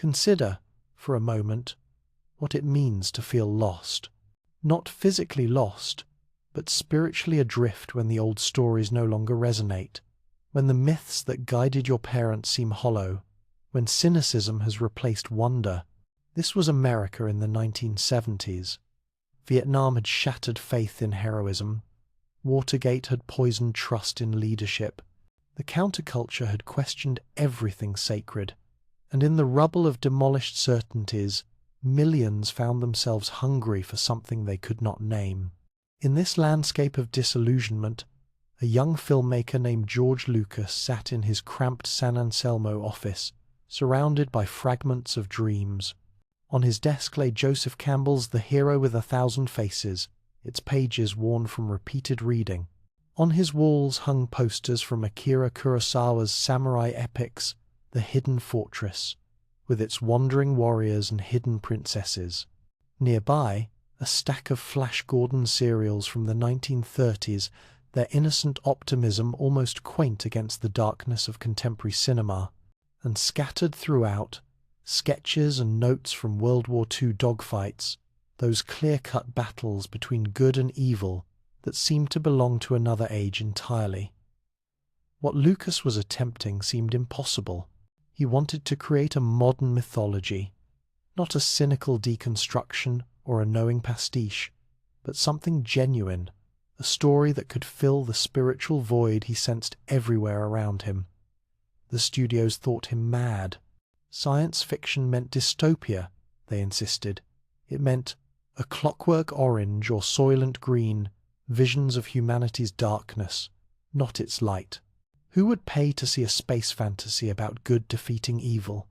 Consider, for a moment, what it means to feel lost. Not physically lost, but spiritually adrift when the old stories no longer resonate, when the myths that guided your parents seem hollow, when cynicism has replaced wonder. This was America in the 1970s. Vietnam had shattered faith in heroism. Watergate had poisoned trust in leadership. The counterculture had questioned everything sacred, and in the rubble of demolished certainties, millions found themselves hungry for something they could not name. In this landscape of disillusionment, a young filmmaker named George Lucas sat in his cramped San Anselmo office, surrounded by fragments of dreams. On his desk lay Joseph Campbell's The Hero with a Thousand Faces, its pages worn from repeated reading. On his walls hung posters from Akira Kurosawa's samurai epics, The Hidden Fortress, with its wandering warriors and hidden princesses. Nearby, a stack of Flash Gordon serials from the 1930s, their innocent optimism almost quaint against the darkness of contemporary cinema, and scattered throughout, sketches and notes from World War II dogfights, those clear-cut battles between good and evil that seemed to belong to another age entirely. What Lucas was attempting seemed impossible. He wanted to create a modern mythology, not a cynical deconstruction or a knowing pastiche, but something genuine, a story that could fill the spiritual void he sensed everywhere around him. The studios thought him mad. Science fiction meant dystopia, they insisted. It meant A Clockwork Orange or Soylent Green, visions of humanity's darkness, not its light. Who would pay to see a space fantasy about good defeating evil?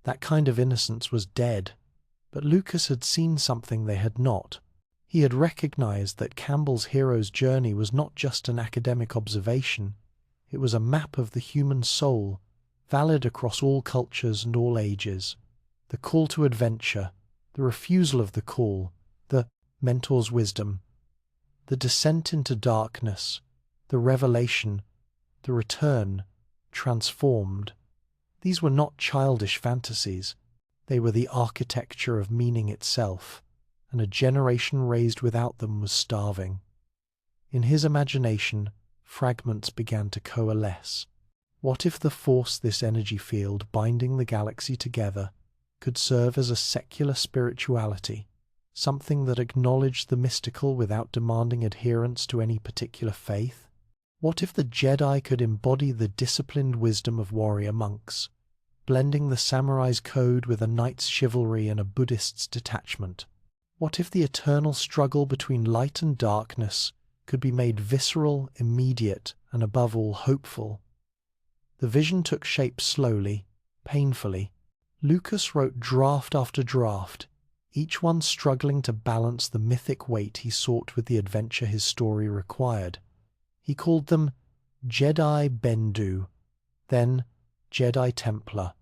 That kind of innocence was dead. But Lucas had seen something they had not. He had recognized that Campbell's hero's journey was not just an academic observation. It was a map of the human soul, valid across all cultures and all ages. The call to adventure, the refusal of the call, the mentor's wisdom, the descent into darkness, the revelation, the return, transformed. These were not childish fantasies. They were the architecture of meaning itself, and a generation raised without them was starving. In his imagination, fragments began to coalesce. What if the force, this energy field binding the galaxy together, could serve as a secular spirituality, something that acknowledged the mystical without demanding adherence to any particular faith? What if the Jedi could embody the disciplined wisdom of warrior monks, blending the samurai's code with a knight's chivalry and a Buddhist's detachment? What if the eternal struggle between light and darkness could be made visceral, immediate, and above all hopeful? The vision took shape slowly, painfully. Lucas wrote draft after draft, each one struggling to balance the mythic weight he sought with the adventure his story required. He called them Jedi Bendu, then Jedi Templar.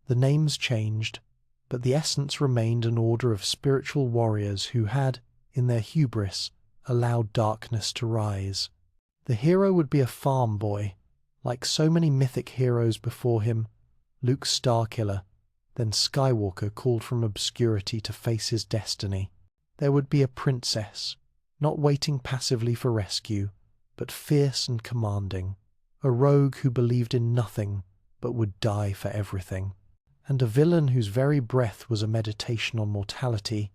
The names changed, but the essence remained an order of spiritual warriors who had, in their hubris, allowed darkness to rise. The hero would be a farm boy, like so many mythic heroes before him, Luke Starkiller, then Skywalker called from obscurity to face his destiny. There would be a princess, not waiting passively for rescue, but fierce and commanding, a rogue who believed in nothing but would die for everything, and a villain whose very breath was a meditation on mortality,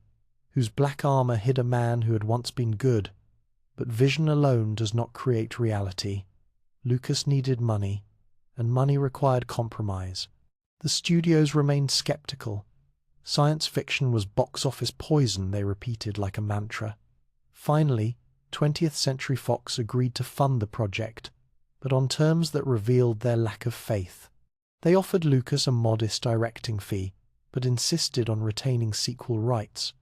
whose black armor hid a man who had once been good. But vision alone does not create reality. Lucas needed money, and money required compromise. The studios remained skeptical. Science fiction was box office poison, they repeated like a mantra. Finally, 20th Century Fox agreed to fund the project, but on terms that revealed their lack of faith. They offered Lucas a modest directing fee, but insisted on retaining sequel rights.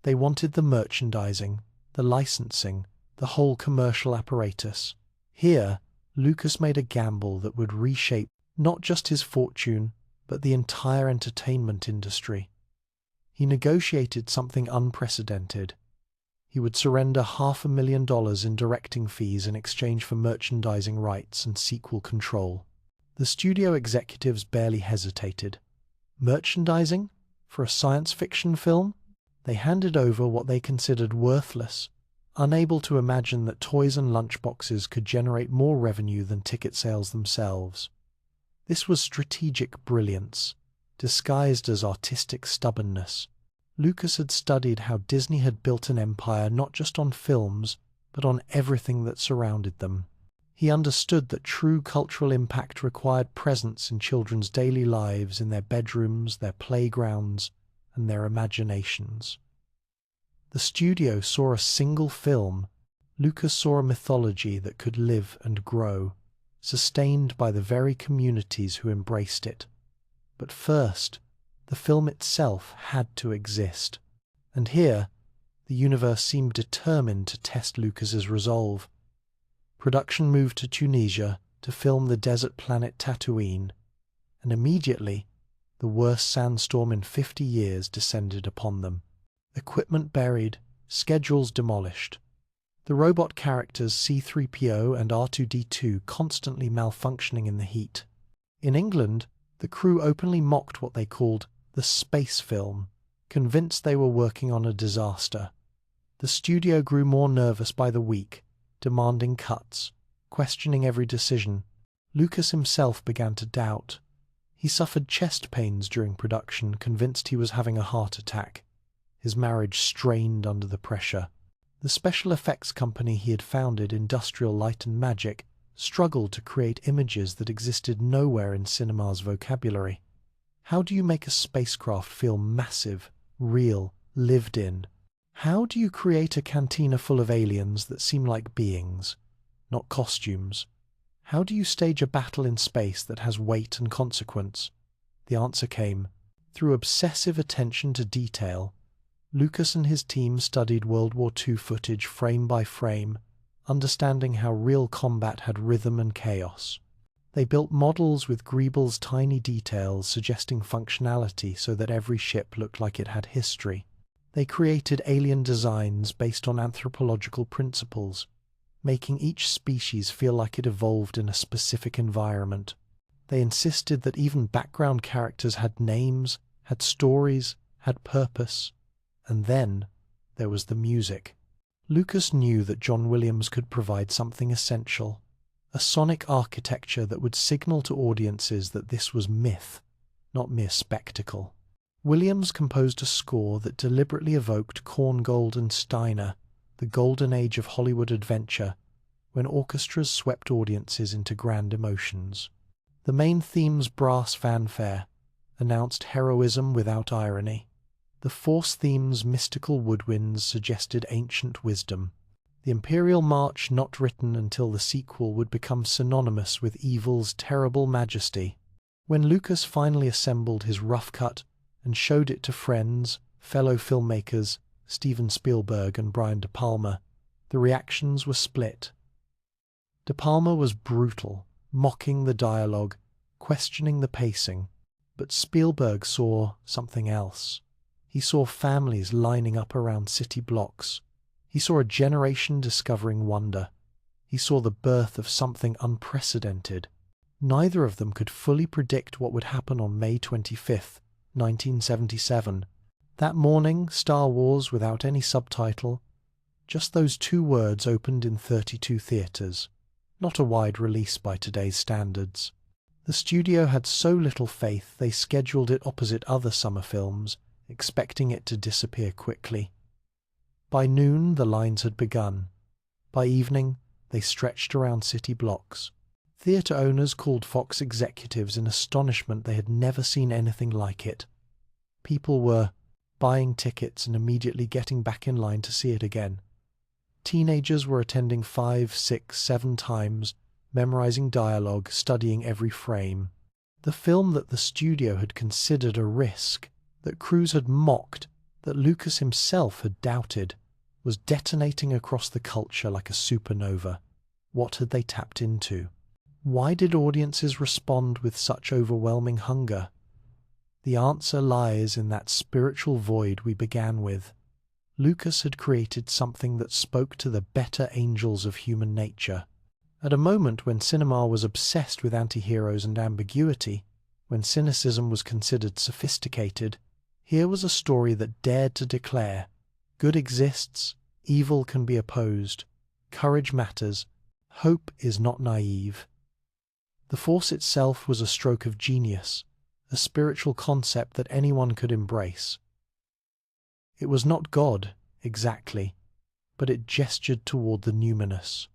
They wanted the merchandising, the licensing, the whole commercial apparatus. Here, Lucas made a gamble that would reshape not just his fortune, but the entire entertainment industry. He negotiated something unprecedented. He would surrender $500,000 in directing fees in exchange for merchandising rights and sequel control. The studio executives barely hesitated. Merchandising? For a science fiction film? They handed over what they considered worthless, unable to imagine that toys and lunchboxes could generate more revenue than ticket sales themselves. This was strategic brilliance, disguised as artistic stubbornness. Lucas had studied how Disney had built an empire not just on films, but on everything that surrounded them. He understood that true cultural impact required presence in children's daily lives, in their bedrooms, their playgrounds, and their imaginations. The studio saw a single film. Lucas saw a mythology that could live and grow, sustained by the very communities who embraced it. But first, the film itself had to exist. And here, the universe seemed determined to test Lucas's resolve. Production moved to Tunisia to film the desert planet Tatooine, and immediately, the worst sandstorm in 50 years descended upon them. Equipment buried, schedules demolished. The robot characters C-3PO and R2-D2 constantly malfunctioning in the heat. In England, the crew openly mocked what they called the space film, convinced they were working on a disaster. The studio grew more nervous by the week, demanding cuts, questioning every decision. Lucas himself began to doubt. He suffered chest pains during production, convinced he was having a heart attack. His marriage strained under the pressure. The special effects company he had founded, Industrial Light and Magic, struggled to create images that existed nowhere in cinema's vocabulary. How do you make a spacecraft feel massive, real, lived in? How do you create a cantina full of aliens that seem like beings, not costumes? How do you stage a battle in space that has weight and consequence? The answer came. Through obsessive attention to detail, Lucas and his team studied World War II footage frame by frame, understanding how real combat had rhythm and chaos. They built models with Griebel's tiny details suggesting functionality so that every ship looked like it had history. They created alien designs based on anthropological principles, making each species feel like it evolved in a specific environment. They insisted that even background characters had names, had stories, had purpose. And then there was the music. Lucas knew that John Williams could provide something essential, a sonic architecture that would signal to audiences that this was myth, not mere spectacle. Williams composed a score that deliberately evoked Korngold and Steiner, the golden age of Hollywood adventure, when orchestras swept audiences into grand emotions. The main theme's brass fanfare announced heroism without irony. The Force theme's mystical woodwinds suggested ancient wisdom. The Imperial March, not written until the sequel, would become synonymous with evil's terrible majesty. When Lucas finally assembled his rough cut and showed it to friends, fellow filmmakers, Steven Spielberg and Brian De Palma, the reactions were split. De Palma was brutal, mocking the dialogue, questioning the pacing, but Spielberg saw something else. He saw families lining up around city blocks. He saw a generation discovering wonder. He saw the birth of something unprecedented. Neither of them could fully predict what would happen on May 25th, 1977. That morning, Star Wars without any subtitle. Just those 2 words opened in 32 theaters. Not a wide release by today's standards. The studio had so little faith they scheduled it opposite other summer films, expecting it to disappear quickly. By noon, the lines had begun. By evening, they stretched around city blocks. Theatre owners called Fox executives in astonishment. They had never seen anything like it. People were buying tickets and immediately getting back in line to see it again. Teenagers were attending 5, 6, 7 times, memorizing dialogue, studying every frame. The film that the studio had considered a risk, that crews had mocked, that Lucas himself had doubted, was detonating across the culture like a supernova. What had they tapped into? Why did audiences respond with such overwhelming hunger? The answer lies in that spiritual void we began with. Lucas had created something that spoke to the better angels of human nature. At a moment when cinema was obsessed with anti-heroes and ambiguity, When cynicism was considered sophisticated, here was a story that dared to declare, good exists, evil can be opposed, courage matters, hope is not naive. The Force itself was a stroke of genius, a spiritual concept that anyone could embrace. It was not God, exactly, but it gestured toward the numinous.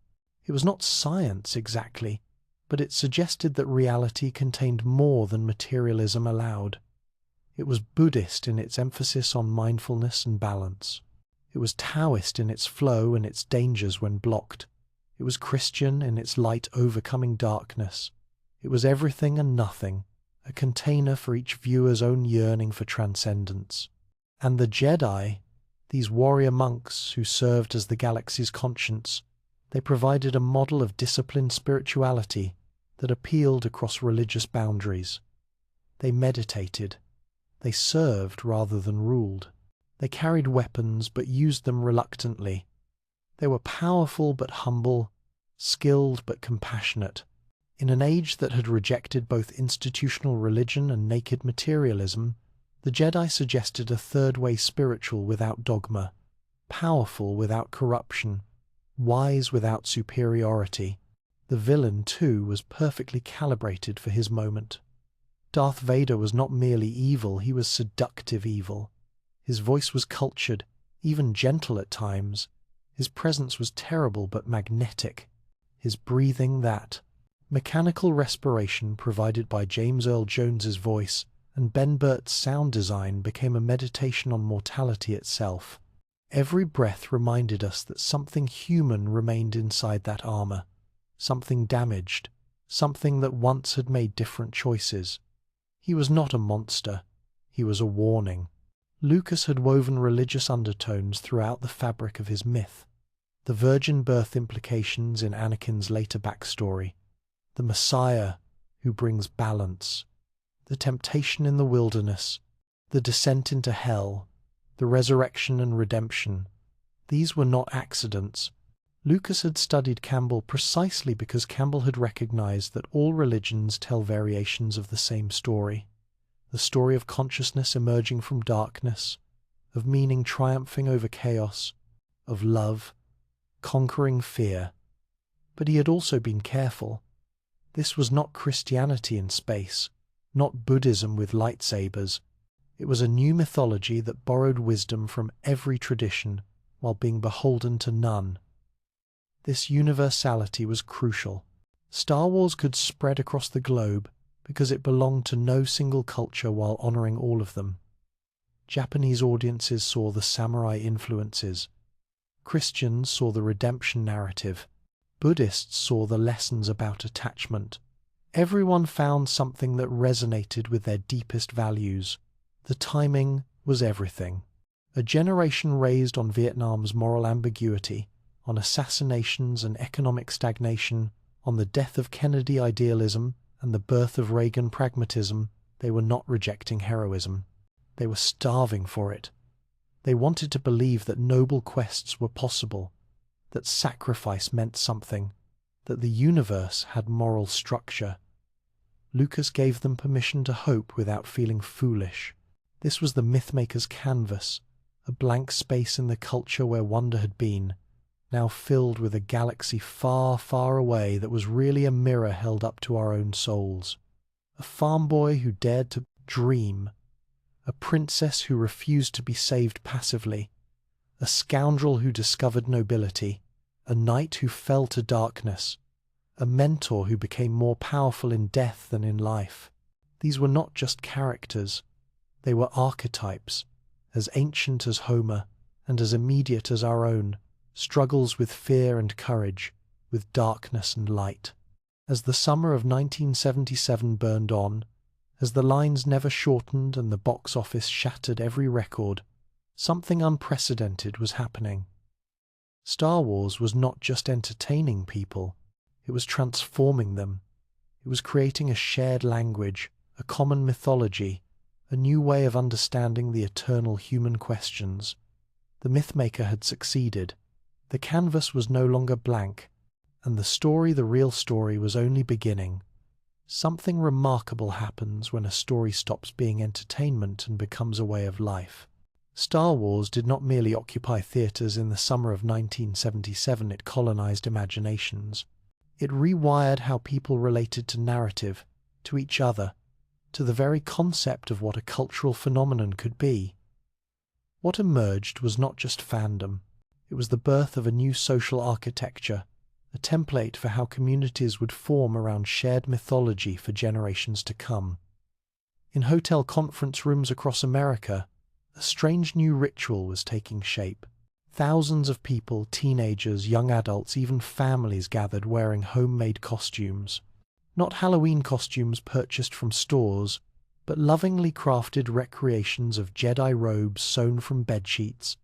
It was not science, exactly, but it suggested that reality contained more than materialism allowed. It was Buddhist in its emphasis on mindfulness and balance. It was Taoist in its flow and its dangers when blocked. It was Christian in its light overcoming darkness. It was everything and nothing, a container for each viewer's own yearning for transcendence. And the Jedi, these warrior monks who served as the galaxy's conscience, they provided a model of disciplined spirituality that appealed across religious boundaries. They meditated. They served rather than ruled. They carried weapons but used them reluctantly. They were powerful but humble, skilled but compassionate. In an age that had rejected both institutional religion and naked materialism, the Jedi suggested a third-way spiritual without dogma, powerful without corruption, wise without superiority. The villain, too, was perfectly calibrated for his moment. Darth Vader was not merely evil, he was seductive evil. His voice was cultured, even gentle at times. His presence was terrible but magnetic. His breathing that mechanical respiration provided by James Earl Jones's voice and Ben Burtt's sound design became a meditation on mortality itself. Every breath reminded us that something human remained inside that armor, something damaged, something that once had made different choices. He was not a monster, he was a warning. Lucas had woven religious undertones throughout the fabric of his myth. The virgin birth implications in Anakin's later backstory, the Messiah who brings balance, the temptation in the wilderness, the descent into hell, the resurrection and redemption. These were not accidents. Lucas had studied Campbell precisely because Campbell had recognized that all religions tell variations of the same story. The story of consciousness emerging from darkness, of meaning triumphing over chaos, of love conquering fear. But he had also been careful. This was not Christianity in space, not Buddhism with lightsabers. It was a new mythology that borrowed wisdom from every tradition while being beholden to none. This universality was crucial. Star Wars could spread across the globe because it belonged to no single culture while honoring all of them. Japanese audiences saw the samurai influences. Christians saw the redemption narrative. Buddhists saw the lessons about attachment. Everyone found something that resonated with their deepest values. The timing was everything. A generation raised on Vietnam's moral ambiguity, on assassinations and economic stagnation, on the death of Kennedy idealism and the birth of Reagan pragmatism. They were not rejecting heroism. They were starving for it. They wanted to believe that noble quests were possible, that sacrifice meant something, that the universe had moral structure. Lucas gave them permission to hope without feeling foolish. This was the mythmaker's canvas, a blank space in the culture where wonder had been, now filled with a galaxy far, far away that was really a mirror held up to our own souls. A farm boy who dared to dream, a princess who refused to be saved passively, a scoundrel who discovered nobility, a knight who fell to darkness, a mentor who became more powerful in death than in life. These were not just characters, they were archetypes, as ancient as Homer and as immediate as our own, struggles with fear and courage, with darkness and light. As the summer of 1977 burned on, as the lines never shortened and the box office shattered every record, something unprecedented was happening. Star Wars was not just entertaining people, it was transforming them. It was creating a shared language, a common mythology, a new way of understanding the eternal human questions. The mythmaker had succeeded. The canvas was no longer blank, and the story, the real story, was only beginning. Something remarkable happens when a story stops being entertainment and becomes a way of life. Star Wars did not merely occupy theaters in the summer of 1977, it colonized imaginations. It rewired how people related to narrative, to each other, to the very concept of what a cultural phenomenon could be. What emerged was not just fandom. It was the birth of a new social architecture, a template for how communities would form around shared mythology for generations to come. In hotel conference rooms across America, a strange new ritual was taking shape. Thousands of people, teenagers, young adults, even families gathered wearing homemade costumes. Not Halloween costumes purchased from stores, but lovingly crafted recreations of Jedi robes sewn from bedsheets,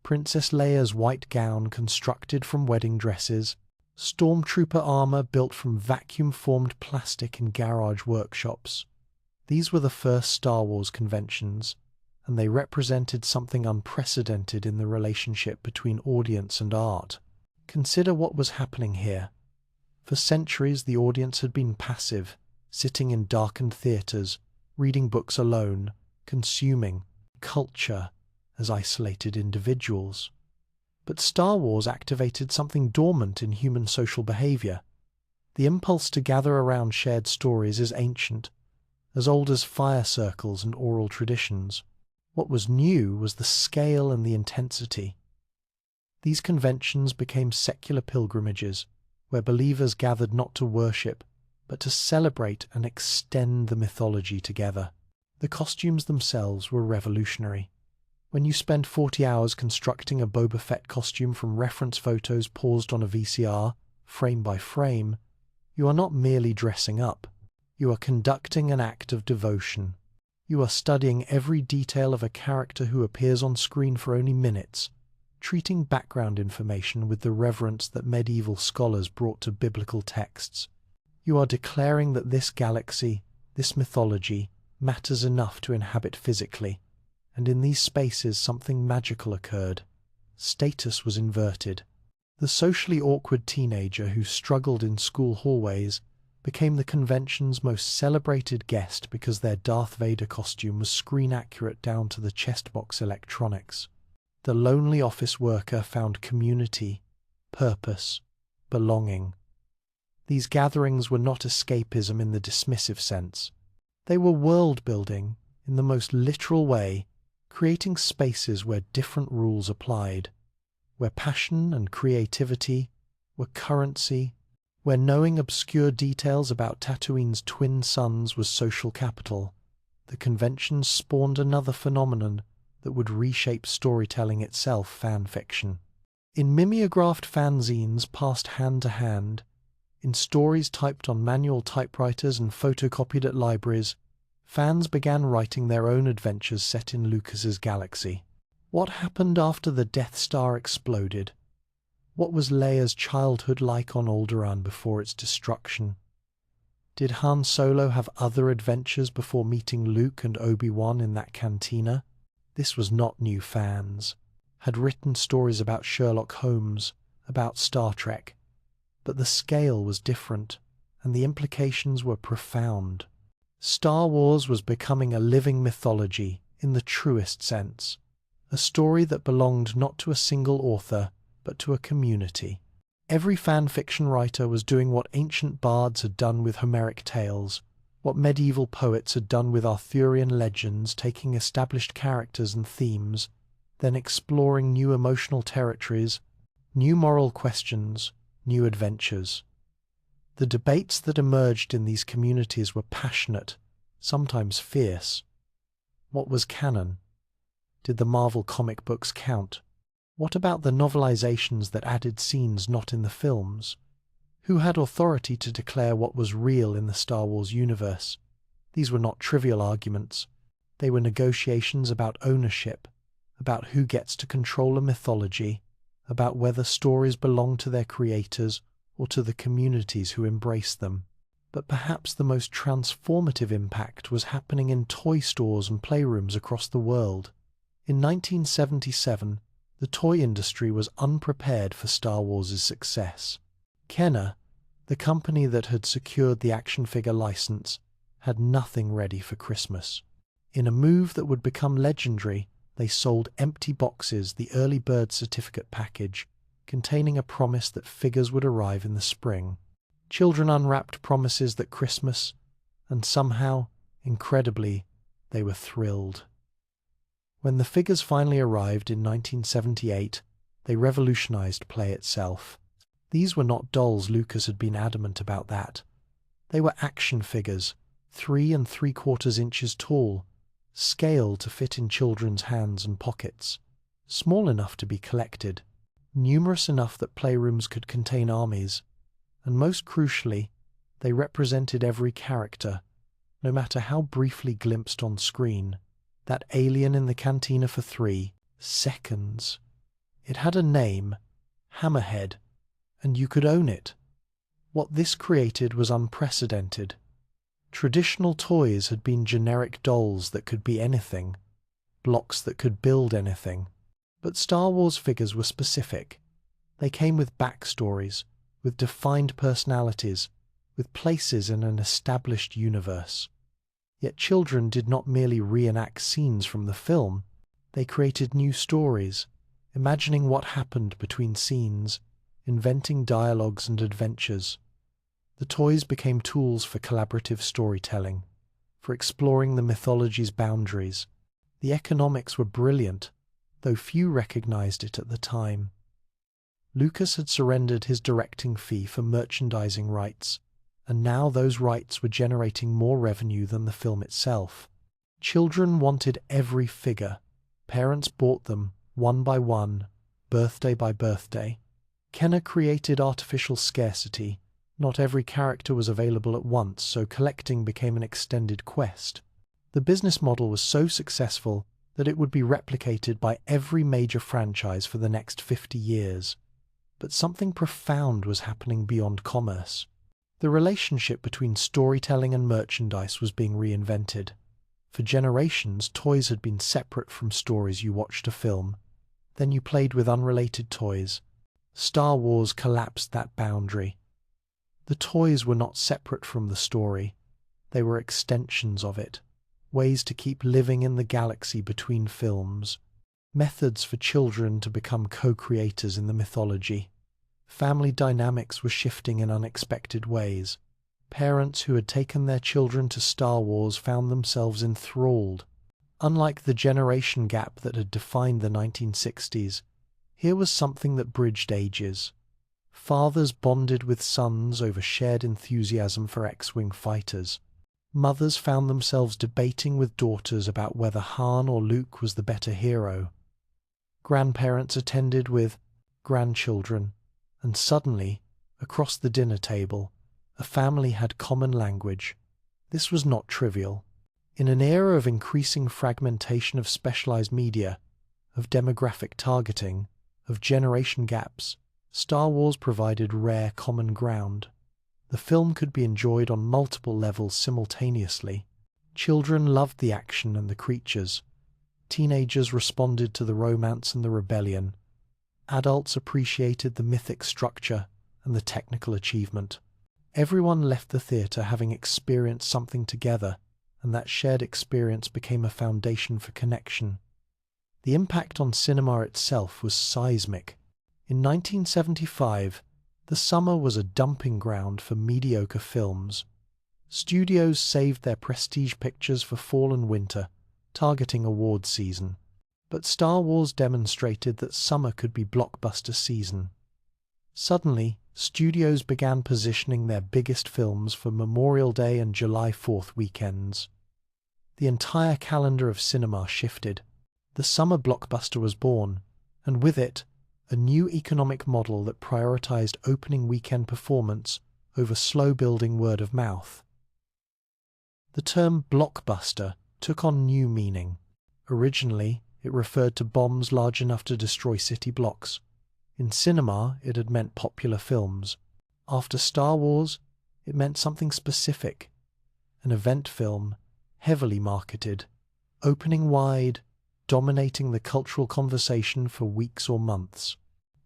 Princess Leia's white gown constructed from wedding dresses, stormtrooper armor built from vacuum-formed plastic in garage workshops. These were the first Star Wars conventions, and they represented something unprecedented in the relationship between audience and art. Consider what was happening here. For centuries, the audience had been passive, sitting in darkened theaters, reading books alone, consuming culture as isolated individuals. But Star Wars activated something dormant in human social behavior. The impulse to gather around shared stories is ancient, as old as fire circles and oral traditions. What was new was the scale and the intensity. These conventions became secular pilgrimages, where believers gathered not to worship, but to celebrate and extend the mythology together. The costumes themselves were revolutionary. When you spend 40 hours constructing a Boba Fett costume from reference photos paused on a VCR, frame by frame, you are not merely dressing up. You are conducting an act of devotion. You are studying every detail of a character who appears on screen for only minutes, treating background information with the reverence that medieval scholars brought to biblical texts. You are declaring that this galaxy, this mythology, matters enough to inhabit physically, and in these spaces something magical occurred. Status was inverted. The socially awkward teenager who struggled in school hallways became the convention's most celebrated guest because their Darth Vader costume was screen-accurate down to the chest-box electronics. The lonely office worker found community, purpose, belonging. These gatherings were not escapism in the dismissive sense. They were world-building in the most literal way, creating spaces where different rules applied, where passion and creativity were currency, where knowing obscure details about Tatooine's twin suns was social capital. The convention spawned another phenomenon that would reshape storytelling itself, fan fiction. In mimeographed fanzines passed hand to hand, in stories typed on manual typewriters and photocopied at libraries, fans began writing their own adventures set in Lucas's galaxy. What happened after the Death Star exploded? What was Leia's childhood like on Alderaan before its destruction? Did Han Solo have other adventures before meeting Luke and Obi-Wan in that cantina? This was not new. Fans had written stories about Sherlock Holmes, about Star Trek, but the scale was different, and the implications were profound. Star Wars was becoming a living mythology in the truest sense, a story that belonged not to a single author, but to a community. Every fan fiction writer was doing what ancient bards had done with Homeric tales, what medieval poets had done with Arthurian legends, taking established characters and themes, then exploring new emotional territories, new moral questions, new adventures. The debates that emerged in these communities were passionate, sometimes fierce. What was canon? Did the Marvel comic books count? What about the novelizations that added scenes not in the films? Who had authority to declare what was real in the Star Wars universe? These were not trivial arguments. They were negotiations about ownership, about who gets to control a mythology, about whether stories belong to their creators or to the communities who embrace them. But perhaps the most transformative impact was happening in toy stores and playrooms across the world. In 1977, the toy industry was unprepared for Star Wars' success. Kenner, The company that had secured the action figure license had nothing ready for Christmas. In a move that would become legendary, they sold empty boxes, the early bird certificate package, containing a promise that figures would arrive in the spring. Children unwrapped promises that Christmas, and somehow, incredibly, they were thrilled. When the figures finally arrived in 1978, they revolutionized play itself. These were not dolls. Lucas had been adamant about that. They were action figures, 3 3/4 inches tall, scaled to fit in children's hands and pockets, small enough to be collected, numerous enough that playrooms could contain armies, and most crucially, they represented every character, no matter how briefly glimpsed on screen. That alien in the cantina for 3 seconds. It had a name, Hammerhead, and you could own it. What this created was unprecedented. Traditional toys had been generic dolls that could be anything, blocks that could build anything. But Star Wars figures were specific. They came with backstories, with defined personalities, with places in an established universe. Yet children did not merely reenact scenes from the film, they created new stories, imagining what happened between scenes, inventing dialogues and adventures. The toys became tools for collaborative storytelling, for exploring the mythology's boundaries. The economics were brilliant, though few recognized it at the time. Lucas had surrendered his directing fee for merchandising rights, and now those rights were generating more revenue than the film itself. Children wanted every figure. Parents bought them, one by one, birthday by birthday. Kenner created artificial scarcity. Not every character was available at once, so collecting became an extended quest. The business model was so successful that it would be replicated by every major franchise for the next 50 years. But something profound was happening beyond commerce. The relationship between storytelling and merchandise was being reinvented. For generations, toys had been separate from stories. You watched a film, then you played with unrelated toys. Star Wars collapsed that boundary. The toys were not separate from the story. They were extensions of it, ways to keep living in the galaxy between films, methods for children to become co-creators in the mythology. Family dynamics were shifting in unexpected ways. Parents who had taken their children to Star Wars found themselves enthralled. Unlike the generation gap that had defined the 1960s, here was something that bridged ages. Fathers bonded with sons over shared enthusiasm for X-Wing fighters. Mothers found themselves debating with daughters about whether Han or Luke was the better hero. Grandparents attended with grandchildren, and suddenly, across the dinner table, a family had common language. This was not trivial. In an era of increasing fragmentation of specialized media, of demographic targeting, of generation gaps, Star Wars provided rare common ground. The film could be enjoyed on multiple levels simultaneously. Children loved the action and the creatures. Teenagers responded to the romance and the rebellion. Adults appreciated the mythic structure and the technical achievement. Everyone left the theater having experienced something together, and that shared experience became a foundation for connection. The impact on cinema itself was seismic. In 1975, the summer was a dumping ground for mediocre films. Studios saved their prestige pictures for fall and winter, targeting award season. But Star Wars demonstrated that summer could be blockbuster season. Suddenly, studios began positioning their biggest films for Memorial Day and July 4th weekends. The entire calendar of cinema shifted. The summer blockbuster was born, and with it, a new economic model that prioritized opening weekend performance over slow-building word of mouth. The term blockbuster took on new meaning. Originally, it referred to bombs large enough to destroy city blocks. In cinema, it had meant popular films. After Star Wars, it meant something specific. An event film, heavily marketed, opening wide, dominating the cultural conversation for weeks or months.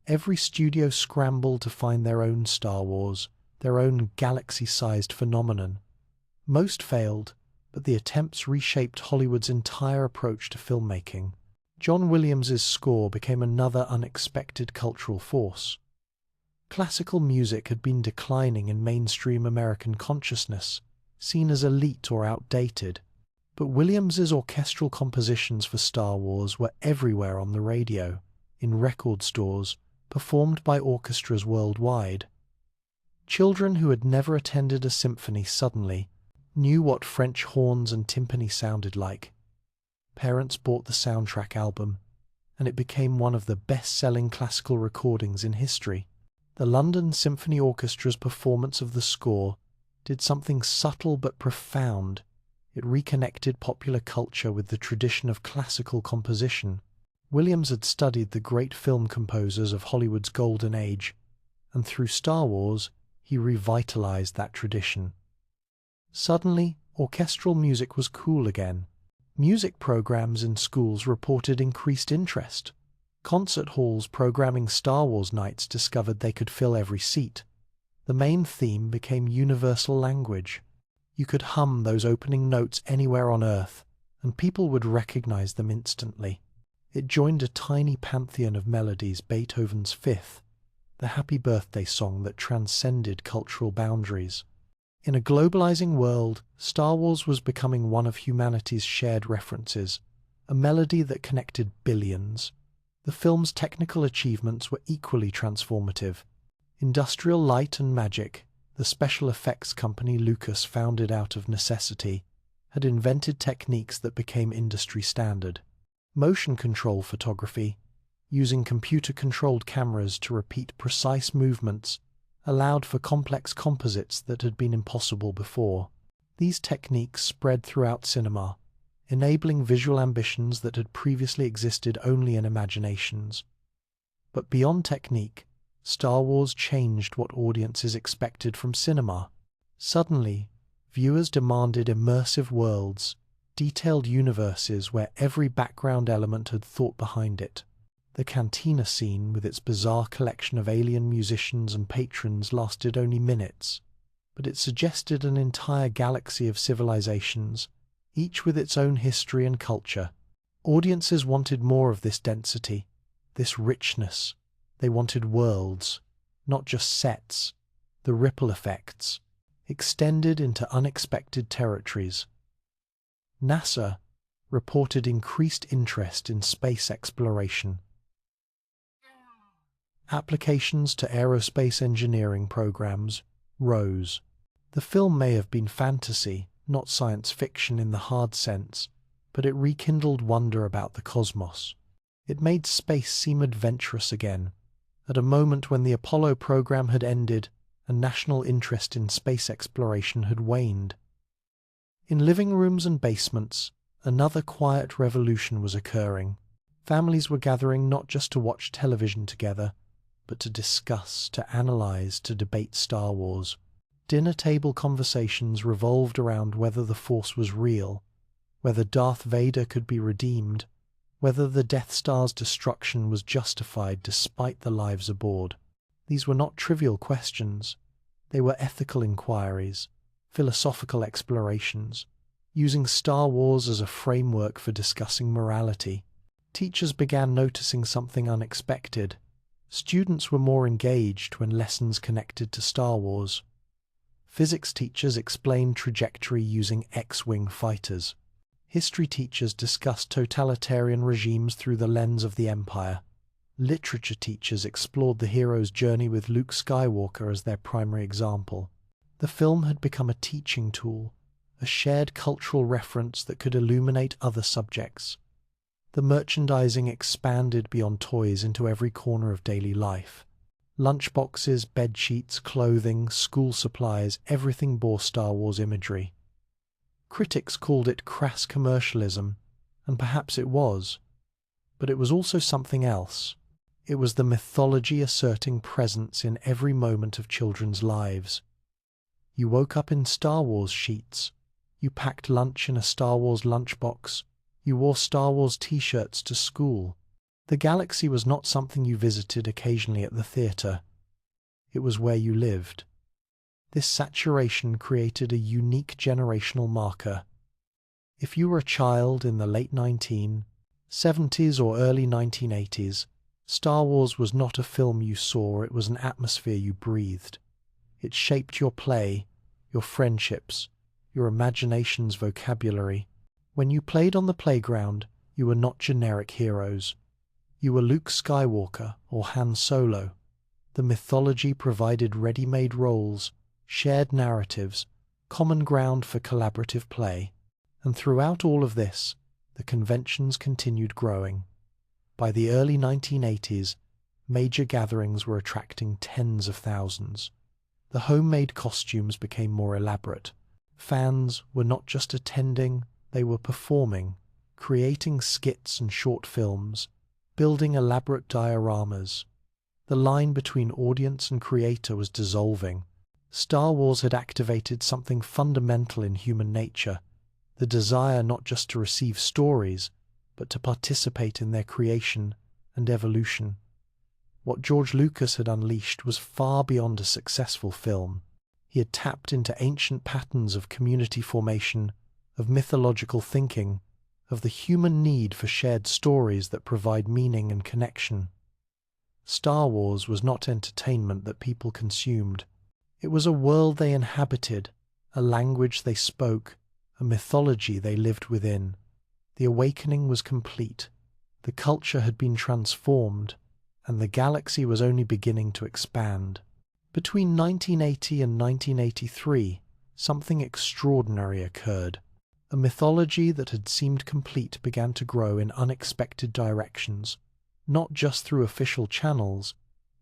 Every studio scrambled to find their own Star Wars, their own galaxy-sized phenomenon. Most failed, but the attempts reshaped Hollywood's entire approach to filmmaking. John Williams's score became another unexpected cultural force. Classical music had been declining in mainstream American consciousness, seen as elite or outdated, but Williams's orchestral compositions for Star Wars were everywhere on the radio, in record stores, performed by orchestras worldwide. Children who had never attended a symphony suddenly knew what French horns and timpani sounded like. Parents bought the soundtrack album, and it became one of the best-selling classical recordings in history. The London Symphony Orchestra's performance of the score did something subtle but profound. It reconnected popular culture with the tradition of classical composition. Williams had studied the great film composers of Hollywood's golden age, and through Star Wars, he revitalized that tradition. Suddenly, orchestral music was cool again. Music programs in schools reported increased interest. Concert halls programming Star Wars nights discovered they could fill every seat. The main theme became universal language. You could hum those opening notes anywhere on Earth, and people would recognize them instantly. It joined a tiny pantheon of melodies, Beethoven's Fifth, the happy birthday song that transcended cultural boundaries. In a globalizing world, Star Wars was becoming one of humanity's shared references, a melody that connected billions. The film's technical achievements were equally transformative. Industrial Light and Magic, the special effects company Lucas founded out of necessity, had invented techniques that became industry standard. Motion control photography, using computer-controlled cameras to repeat precise movements, allowed for complex composites that had been impossible before. These techniques spread throughout cinema, enabling visual ambitions that had previously existed only in imaginations. But beyond technique, Star Wars changed what audiences expected from cinema. Suddenly, viewers demanded immersive worlds, detailed universes where every background element had thought behind it. The cantina scene, with its bizarre collection of alien musicians and patrons, lasted only minutes, but it suggested an entire galaxy of civilizations, each with its own history and culture. Audiences wanted more of this density, this richness. They wanted worlds, not just sets, the ripple effects, extended into unexpected territories. NASA reported increased interest in space exploration. Applications to aerospace engineering programs rose. The film may have been fantasy, not science fiction in the hard sense, but it rekindled wonder about the cosmos. It made space seem adventurous again, at a moment when the Apollo program had ended and national interest in space exploration had waned. In living rooms and basements, another quiet revolution was occurring. Families were gathering not just to watch television together, but to discuss, to analyze, to debate Star Wars. Dinner table conversations revolved around whether the Force was real, whether Darth Vader could be redeemed, whether the Death Star's destruction was justified despite the lives aboard. These were not trivial questions. They were ethical inquiries, philosophical explorations, using Star Wars as a framework for discussing morality. Teachers began noticing something unexpected. Students were more engaged when lessons connected to Star Wars. Physics teachers explained trajectory using X-wing fighters. History teachers discussed totalitarian regimes through the lens of the Empire. Literature teachers explored the hero's journey with Luke Skywalker as their primary example. The film had become a teaching tool, a shared cultural reference that could illuminate other subjects. The merchandising expanded beyond toys into every corner of daily life. Lunchboxes, bedsheets, clothing, school supplies, everything bore Star Wars imagery. Critics called it crass commercialism, and perhaps it was. But it was also something else. It was the mythology asserting presence in every moment of children's lives. You woke up in Star Wars sheets. You packed lunch in a Star Wars lunchbox. You wore Star Wars t-shirts to school. The galaxy was not something you visited occasionally at the theater. It was where you lived. This saturation created a unique generational marker. If you were a child in the late 1970s or early 1980s, Star Wars was not a film you saw, it was an atmosphere you breathed. It shaped your play, your friendships, your imagination's vocabulary. When you played on the playground, you were not generic heroes. You were Luke Skywalker or Han Solo. The mythology provided ready-made roles, shared narratives, common ground for collaborative play. And throughout all of this, the conventions continued growing. By the early 1980s, major gatherings were attracting tens of thousands. The homemade costumes became more elaborate. Fans were not just attending, they were performing, creating skits and short films, building elaborate dioramas. The line between audience and creator was dissolving. Star Wars had activated something fundamental in human nature, the desire not just to receive stories, but to participate in their creation and evolution. What George Lucas had unleashed was far beyond a successful film. He had tapped into ancient patterns of community formation, of mythological thinking, of the human need for shared stories that provide meaning and connection. Star Wars was not entertainment that people consumed. It was a world they inhabited, a language they spoke, a mythology they lived within. The awakening was complete. The culture had been transformed, and the galaxy was only beginning to expand. Between 1980 and 1983, something extraordinary occurred. A mythology that had seemed complete began to grow in unexpected directions, not just through official channels,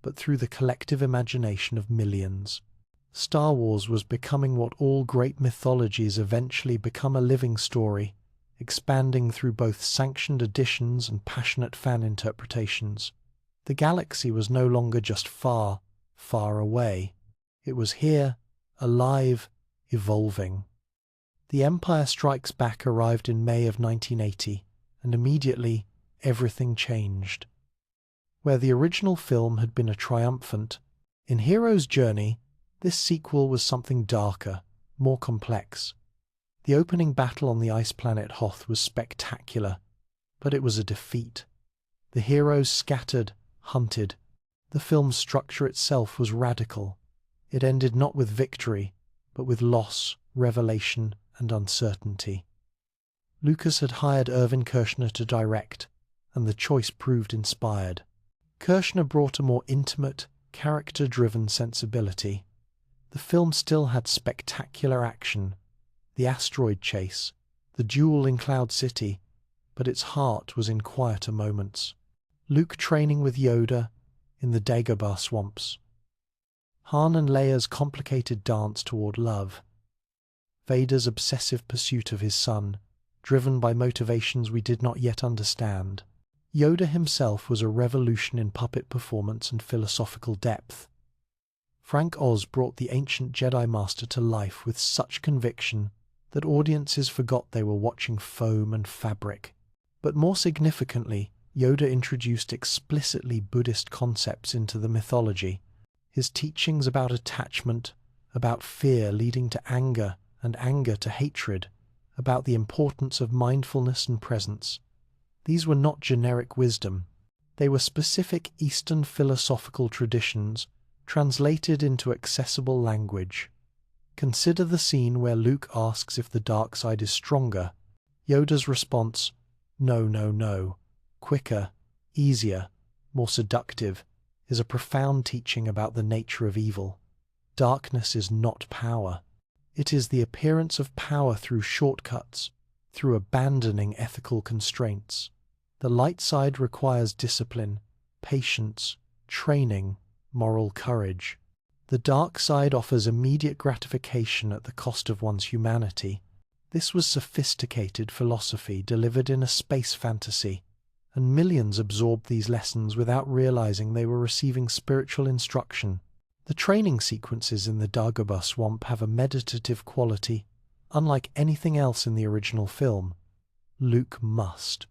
but through the collective imagination of millions. Star Wars was becoming what all great mythologies eventually become, a living story, expanding through both sanctioned editions and passionate fan interpretations. The galaxy was no longer just far, far away. It was here, alive, evolving. The Empire Strikes Back arrived in May of 1980, and immediately everything changed. Where the original film had been a triumphant, in Hero's Journey, this sequel was something darker, more complex. The opening battle on the ice planet Hoth was spectacular, but it was a defeat. The heroes scattered, hunted. The film's structure itself was radical. It ended not with victory, but with loss, revelation, and uncertainty. Lucas had hired Irvin Kershner to direct, and the choice proved inspired. Kershner brought a more intimate, character-driven sensibility. The film still had spectacular action, the asteroid chase, the duel in Cloud City, but its heart was in quieter moments. Luke training with Yoda in the Dagobah swamps. Han and Leia's complicated dance toward love. Vader's obsessive pursuit of his son, driven by motivations we did not yet understand. Yoda himself was a revolution in puppet performance and philosophical depth. Frank Oz brought the ancient Jedi Master to life with such conviction that audiences forgot they were watching foam and fabric. But more significantly, Yoda introduced explicitly Buddhist concepts into the mythology. His teachings about attachment, about fear leading to anger and anger to hatred, about the importance of mindfulness and presence. These were not generic wisdom. They were specific Eastern philosophical traditions translated into accessible language. Consider the scene where Luke asks if the dark side is stronger. Yoda's response, "No, no, no. Quicker, easier, more seductive," is a profound teaching about the nature of evil. Darkness is not power. It is the appearance of power through shortcuts, through abandoning ethical constraints. The light side requires discipline, patience, training, moral courage. The dark side offers immediate gratification at the cost of one's humanity. This was sophisticated philosophy delivered in a space fantasy, and millions absorbed these lessons without realizing they were receiving spiritual instruction. The training sequences in the Dagobah swamp have a meditative quality, unlike anything else in the original film. Luke must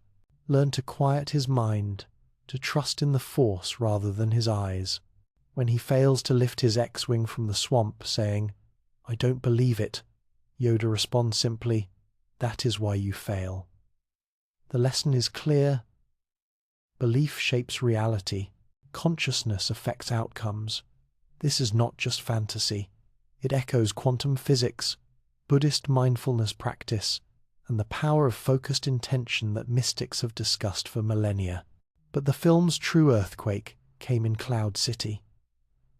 learn to quiet his mind, to trust in the Force rather than his eyes. When he fails to lift his X-Wing from the swamp, saying, "I don't believe it." Yoda responds simply, "That is why you fail." The lesson is clear. Belief shapes reality. Consciousness affects outcomes. This is not just fantasy. It echoes quantum physics, Buddhist mindfulness practice, and the power of focused intention that mystics have discussed for millennia. But the film's true earthquake came in Cloud City.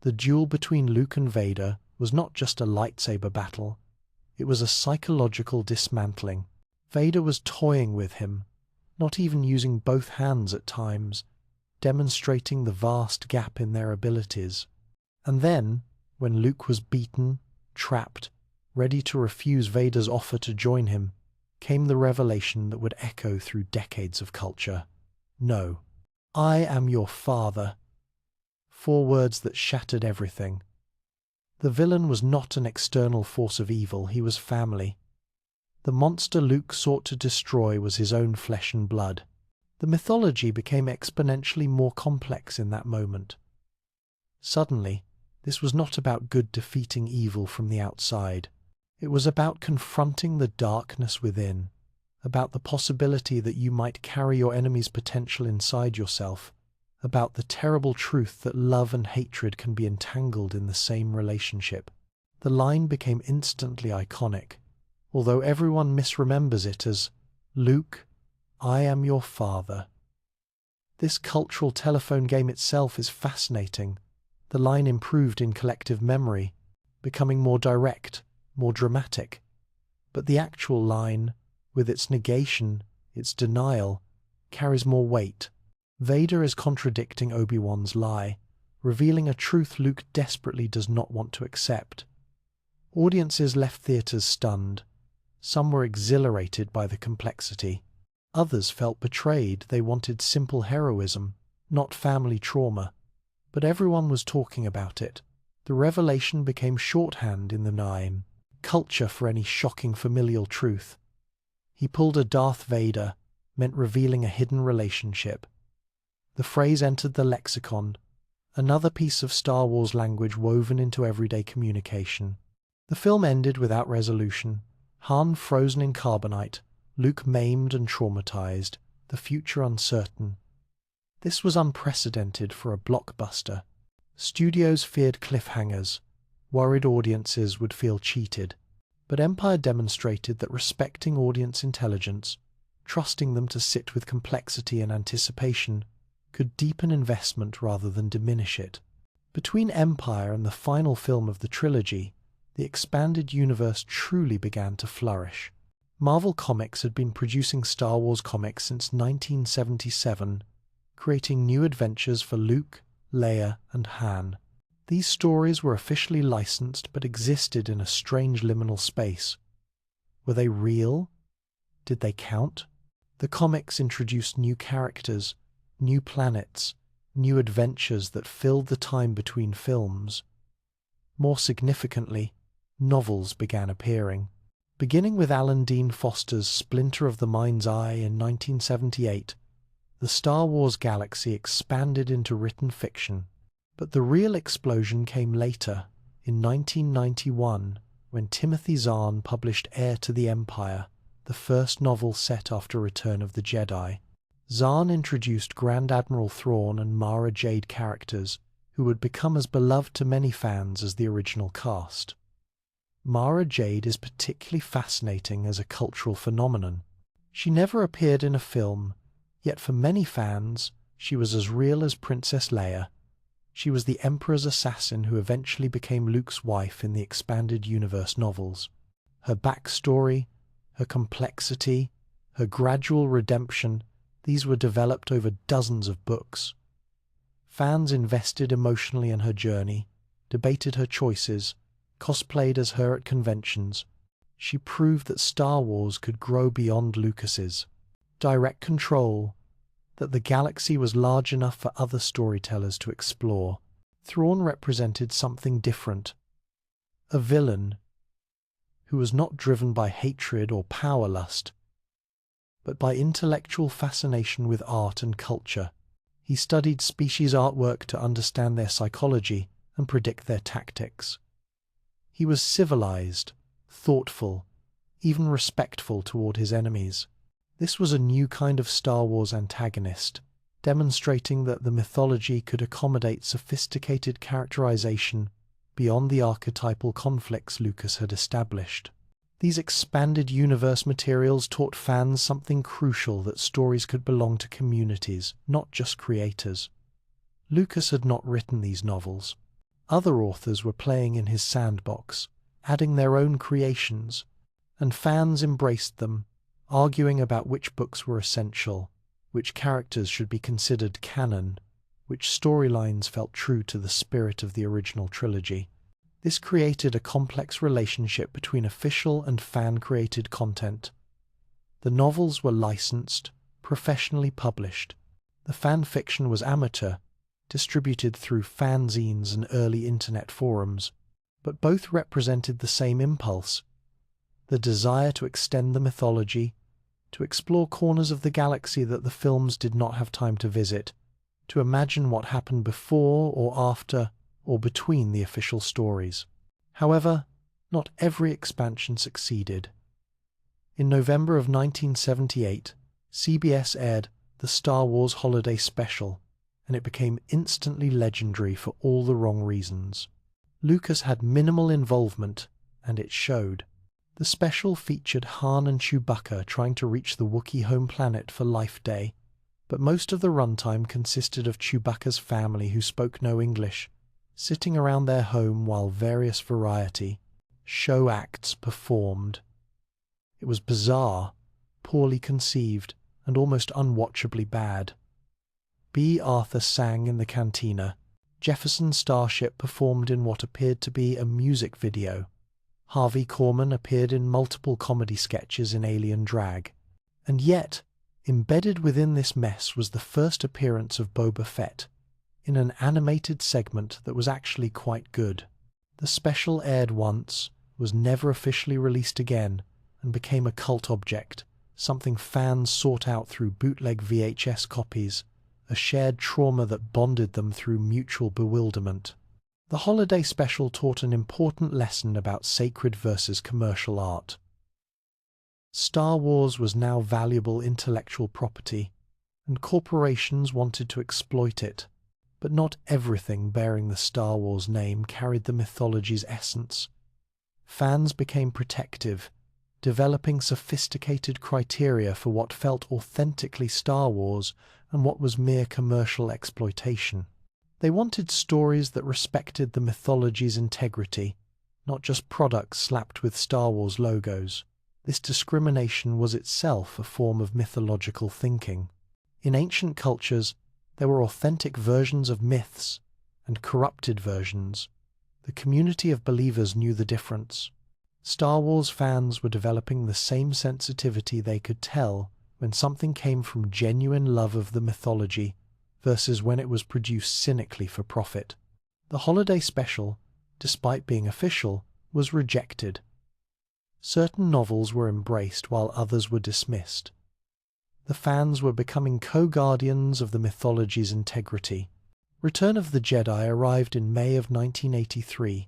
The duel between Luke and Vader was not just a lightsaber battle, it was a psychological dismantling. Vader was toying with him, not even using both hands at times, demonstrating the vast gap in their abilities. And then, when Luke was beaten, trapped, ready to refuse Vader's offer to join him, came the revelation that would echo through decades of culture. "No, I am your father." 4 words that shattered everything. The villain was not an external force of evil, he was family. The monster Luke sought to destroy was his own flesh and blood. The mythology became exponentially more complex in that moment. Suddenly, this was not about good defeating evil from the outside. It was about confronting the darkness within, about the possibility that you might carry your enemy's potential inside yourself, about the terrible truth that love and hatred can be entangled in the same relationship. The line became instantly iconic, although everyone misremembers it as, "Luke, I am your father." This cultural telephone game itself is fascinating. The line improved in collective memory, becoming more direct, more dramatic. But the actual line, with its negation, its denial, carries more weight. Vader is contradicting Obi-Wan's lie, revealing a truth Luke desperately does not want to accept. Audiences left theaters stunned. Some were exhilarated by the complexity. Others felt betrayed. They wanted simple heroism, not family trauma. But everyone was talking about it. The revelation became shorthand in the Nine, culture for any shocking familial truth. He pulled a Darth Vader, meant revealing a hidden relationship. The phrase entered the lexicon, another piece of Star Wars language woven into everyday communication. The film ended without resolution. Han frozen in carbonite, Luke maimed and traumatized, the future uncertain. This was unprecedented for a blockbuster. Studios feared cliffhangers, worried audiences would feel cheated. But Empire demonstrated that respecting audience intelligence, trusting them to sit with complexity and anticipation, could deepen investment rather than diminish it. Between Empire and the final film of the trilogy, the expanded universe truly began to flourish. Marvel Comics had been producing Star Wars comics since 1977, creating new adventures for Luke, Leia, and Han. These stories were officially licensed but existed in a strange liminal space. Were they real? Did they count? The comics introduced new characters, new planets, new adventures that filled the time between films. More significantly, novels began appearing. Beginning with Alan Dean Foster's Splinter of the Mind's Eye in 1978, the Star Wars galaxy expanded into written fiction. But the real explosion came later, in 1991, when Timothy Zahn published Heir to the Empire, the first novel set after Return of the Jedi. Zahn introduced Grand Admiral Thrawn and Mara Jade characters who would become as beloved to many fans as the original cast. Mara Jade is particularly fascinating as a cultural phenomenon. She never appeared in a film, yet for many fans, she was as real as Princess Leia. She was the Emperor's assassin who eventually became Luke's wife in the expanded universe novels. Her backstory, her complexity, her gradual redemption, these were developed over dozens of books. Fans invested emotionally in her journey, debated her choices, cosplayed as her at conventions. She proved that Star Wars could grow beyond Lucas's direct control, that the galaxy was large enough for other storytellers to explore. Thrawn represented something different. A villain who was not driven by hatred or power lust, but by intellectual fascination with art and culture. He studied species artwork to understand their psychology and predict their tactics. He was civilized, thoughtful, even respectful toward his enemies. This was a new kind of Star Wars antagonist, demonstrating that the mythology could accommodate sophisticated characterization beyond the archetypal conflicts Lucas had established. These expanded universe materials taught fans something crucial: that stories could belong to communities, not just creators. Lucas had not written these novels. Other authors were playing in his sandbox, adding their own creations, and fans embraced them, arguing about which books were essential, which characters should be considered canon, which storylines felt true to the spirit of the original trilogy. This created a complex relationship between official and fan-created content. The novels were licensed, professionally published. The fan fiction was amateur, distributed through fanzines and early internet forums, but both represented the same impulse: the desire to extend the mythology, to explore corners of the galaxy that the films did not have time to visit, to imagine what happened before or after or between the official stories. However, not every expansion succeeded. In November of 1978, CBS aired the Star Wars Holiday Special, and it became instantly legendary for all the wrong reasons. Lucas had minimal involvement, and it showed. The special featured Han and Chewbacca trying to reach the Wookiee home planet for Life Day, but most of the runtime consisted of Chewbacca's family, who spoke no English, sitting around their home while various variety show acts performed. It was bizarre, poorly conceived, and almost unwatchably bad. B. Arthur sang in the cantina. Jefferson Starship performed in what appeared to be a music video. Harvey Korman appeared in multiple comedy sketches in alien drag. And yet, embedded within this mess was the first appearance of Boba Fett, in an animated segment that was actually quite good. The special aired once, was never officially released again, and became a cult object, something fans sought out through bootleg VHS copies, a shared trauma that bonded them through mutual bewilderment. The holiday special taught an important lesson about sacred versus commercial art. Star Wars was now valuable intellectual property, and corporations wanted to exploit it, but not everything bearing the Star Wars name carried the mythology's essence. Fans became protective, developing sophisticated criteria for what felt authentically Star Wars and what was mere commercial exploitation. They wanted stories that respected the mythology's integrity, not just products slapped with Star Wars logos. This discrimination was itself a form of mythological thinking. In ancient cultures, there were authentic versions of myths and corrupted versions. The community of believers knew the difference. Star Wars fans were developing the same sensitivity they could tell when something came from genuine love of the mythology versus when it was produced cynically for profit. The holiday special, despite being official, was rejected. Certain novels were embraced while others were dismissed. The fans were becoming co-guardians of the mythology's integrity. Return of the Jedi arrived in May of 1983,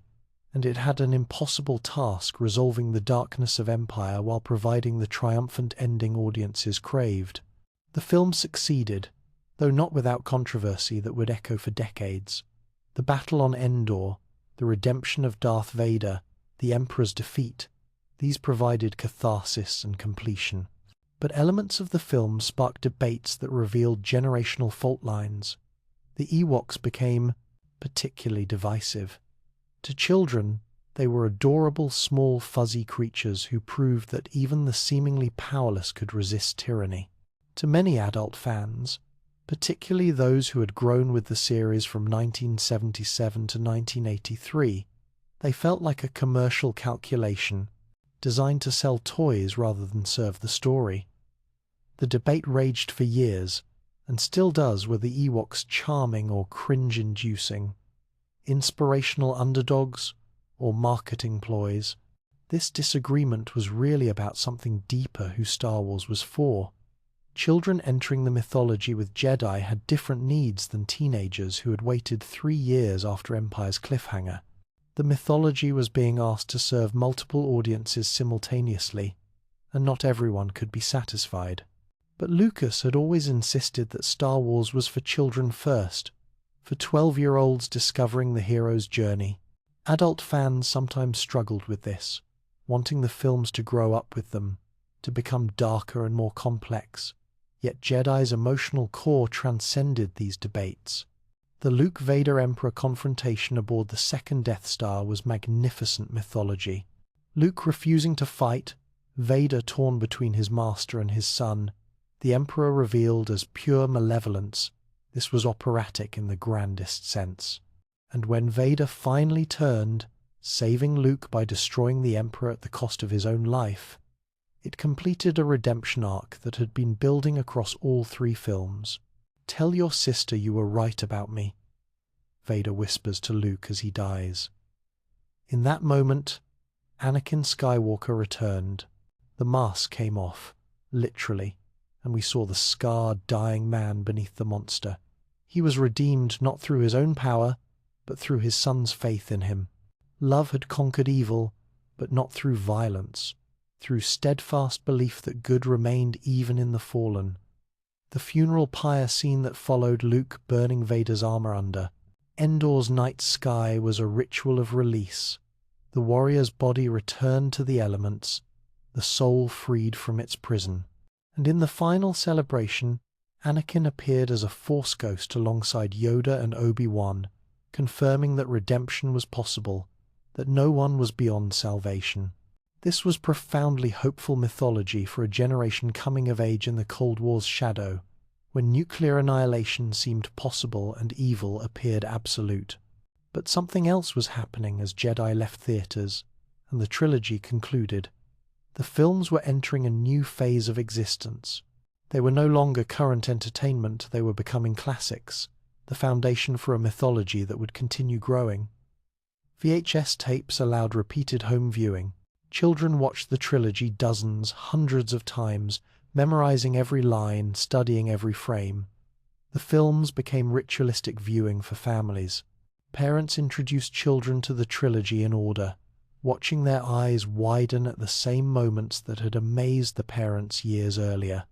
and it had an impossible task resolving the darkness of Empire while providing the triumphant ending audiences craved. The film succeeded, though not without controversy that would echo for decades. The battle on Endor, the redemption of Darth Vader, the Emperor's defeat, these provided catharsis and completion. But elements of the film sparked debates that revealed generational fault lines. The Ewoks became particularly divisive. To children, they were adorable, small, fuzzy creatures who proved that even the seemingly powerless could resist tyranny. To many adult fans, particularly those who had grown with the series from 1977 to 1983, they felt like a commercial calculation, designed to sell toys rather than serve the story. The debate raged for years, and still does, were the Ewoks charming or cringe-inducing, inspirational underdogs, or marketing ploys. This disagreement was really about something deeper who Star Wars was for. Children entering the mythology with Jedi had different needs than teenagers who had waited 3 years after Empire's cliffhanger. The mythology was being asked to serve multiple audiences simultaneously, and not everyone could be satisfied. But Lucas had always insisted that Star Wars was for children first, for 12-year-olds discovering the hero's journey. Adult fans sometimes struggled with this, wanting the films to grow up with them, to become darker and more complex. Yet Jedi's emotional core transcended these debates. The Luke-Vader Emperor confrontation aboard the second Death Star was magnificent mythology. Luke refusing to fight, Vader torn between his master and his son, the Emperor revealed as pure malevolence. This was operatic in the grandest sense. And when Vader finally turned, saving Luke by destroying the Emperor at the cost of his own life, it completed a redemption arc that had been building across all three films. "Tell your sister you were right about me," Vader whispers to Luke as he dies. In that moment, Anakin Skywalker returned. The mask came off, literally, and we saw the scarred, dying man beneath the monster. He was redeemed not through his own power, but through his son's faith in him. Love had conquered evil, but not through violence, through steadfast belief that good remained even in the fallen. The funeral pyre scene that followed Luke burning Vader's armor under Endor's night sky was a ritual of release. The warrior's body returned to the elements, the soul freed from its prison. And in the final celebration, Anakin appeared as a Force ghost alongside Yoda and Obi-Wan, confirming that redemption was possible, that no one was beyond salvation. This was profoundly hopeful mythology for a generation coming of age in the Cold War's shadow, when nuclear annihilation seemed possible and evil appeared absolute. But something else was happening as Jedi left theaters, and the trilogy concluded. The films were entering a new phase of existence. They were no longer current entertainment, they were becoming classics, the foundation for a mythology that would continue growing. VHS tapes allowed repeated home viewing. Children watched the trilogy dozens, hundreds of times, memorizing every line, studying every frame. The films became ritualistic viewing for families. Parents introduced children to the trilogy in order, watching their eyes widen at the same moments that had amazed the parents years earlier.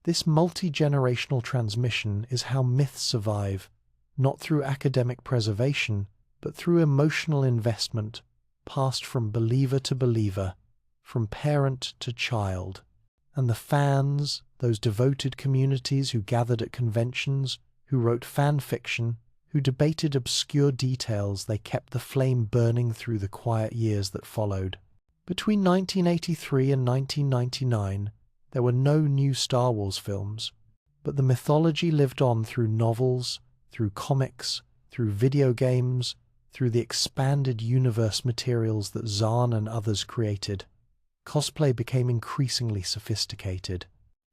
This multi-generational transmission is how myths survive, not through academic preservation, but through emotional investment, passed from believer to believer, from parent to child. And the fans, those devoted communities who gathered at conventions, who wrote fan fiction, who debated obscure details, they kept the flame burning through the quiet years that followed. Between 1983 and 1999, there were no new Star Wars films, but the mythology lived on through novels, through comics, through video games, through the expanded universe materials that Zahn and others created. Cosplay became increasingly sophisticated.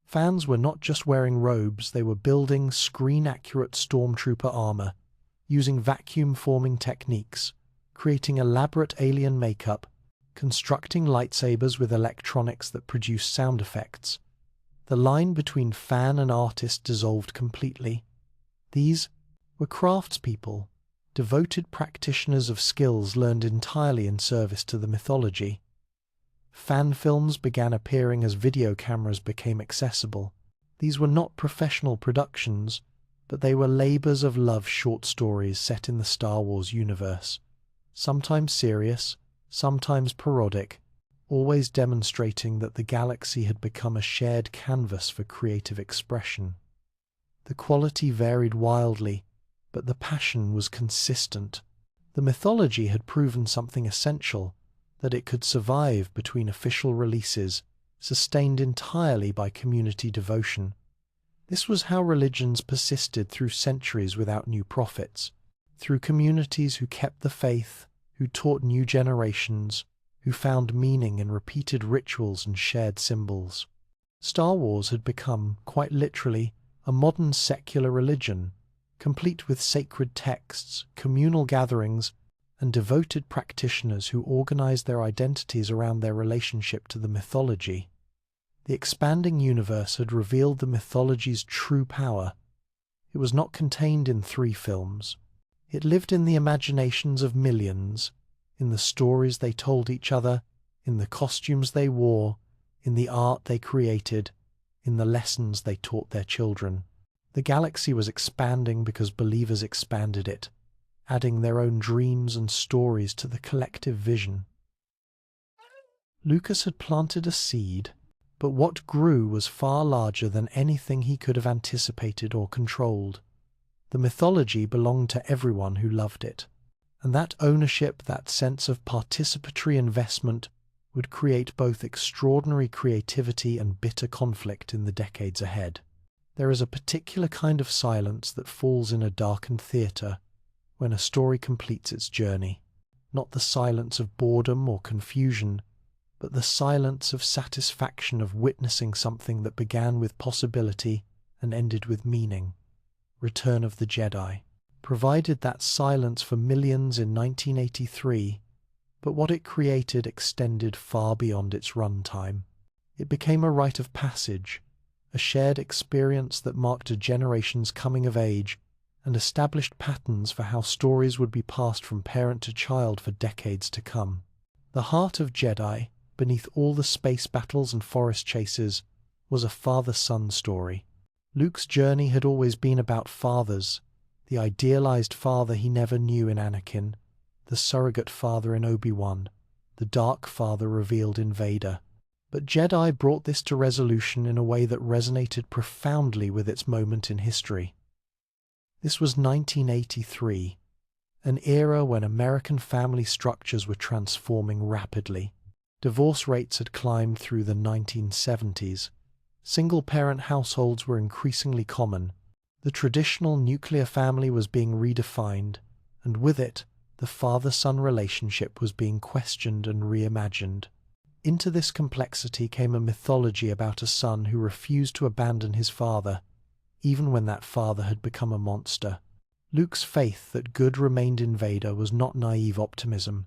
Fans were not just wearing robes, they were building screen-accurate stormtrooper armor, using vacuum-forming techniques, creating elaborate alien makeup, constructing lightsabers with electronics that produced sound effects. The line between fan and artist dissolved completely. These were craftspeople, devoted practitioners of skills learned entirely in service to the mythology. Fan films began appearing as video cameras became accessible. These were not professional productions, but they were labors of love short stories set in the Star Wars universe, sometimes serious, sometimes parodic, always demonstrating that the galaxy had become a shared canvas for creative expression. The quality varied wildly, but the passion was consistent. The mythology had proven something essential, that it could survive between official releases, sustained entirely by community devotion. This was how religions persisted through centuries without new prophets, through communities who kept the faith, who taught new generations, who found meaning in repeated rituals and shared symbols. Star Wars had become, quite literally, a modern secular religion, complete with sacred texts, communal gatherings, and devoted practitioners who organized their identities around their relationship to the mythology. The expanding universe had revealed the mythology's true power. It was not contained in 3 films. It lived in the imaginations of millions, in the stories they told each other, in the costumes they wore, in the art they created, in the lessons they taught their children. The galaxy was expanding because believers expanded it, adding their own dreams and stories to the collective vision. Lucas had planted a seed, but what grew was far larger than anything he could have anticipated or controlled. The mythology belonged to everyone who loved it, and that ownership, that sense of participatory investment, would create both extraordinary creativity and bitter conflict in the decades ahead. There is a particular kind of silence that falls in a darkened theatre when a story completes its journey, not the silence of boredom or confusion, but the silence of satisfaction of witnessing something that began with possibility and ended with meaning. Return of the Jedi provided that silence for millions in 1983, but what it created extended far beyond its runtime. It became a rite of passage, a shared experience that marked a generation's coming of age and established patterns for how stories would be passed from parent to child for decades to come. The heart of Jedi, beneath all the space battles and forest chases, was a father-son story. Luke's journey had always been about fathers, the idealized father he never knew in Anakin, the surrogate father in Obi-Wan, the dark father revealed in Vader. But Jedi brought this to resolution in a way that resonated profoundly with its moment in history. This was 1983, an era when American family structures were transforming rapidly. Divorce rates had climbed through the 1970s. Single-parent households were increasingly common. The traditional nuclear family was being redefined, and with it, the father-son relationship was being questioned and reimagined. Into this complexity came a mythology about a son who refused to abandon his father, even when that father had become a monster. Luke's faith that good remained in Vader was not naive optimism.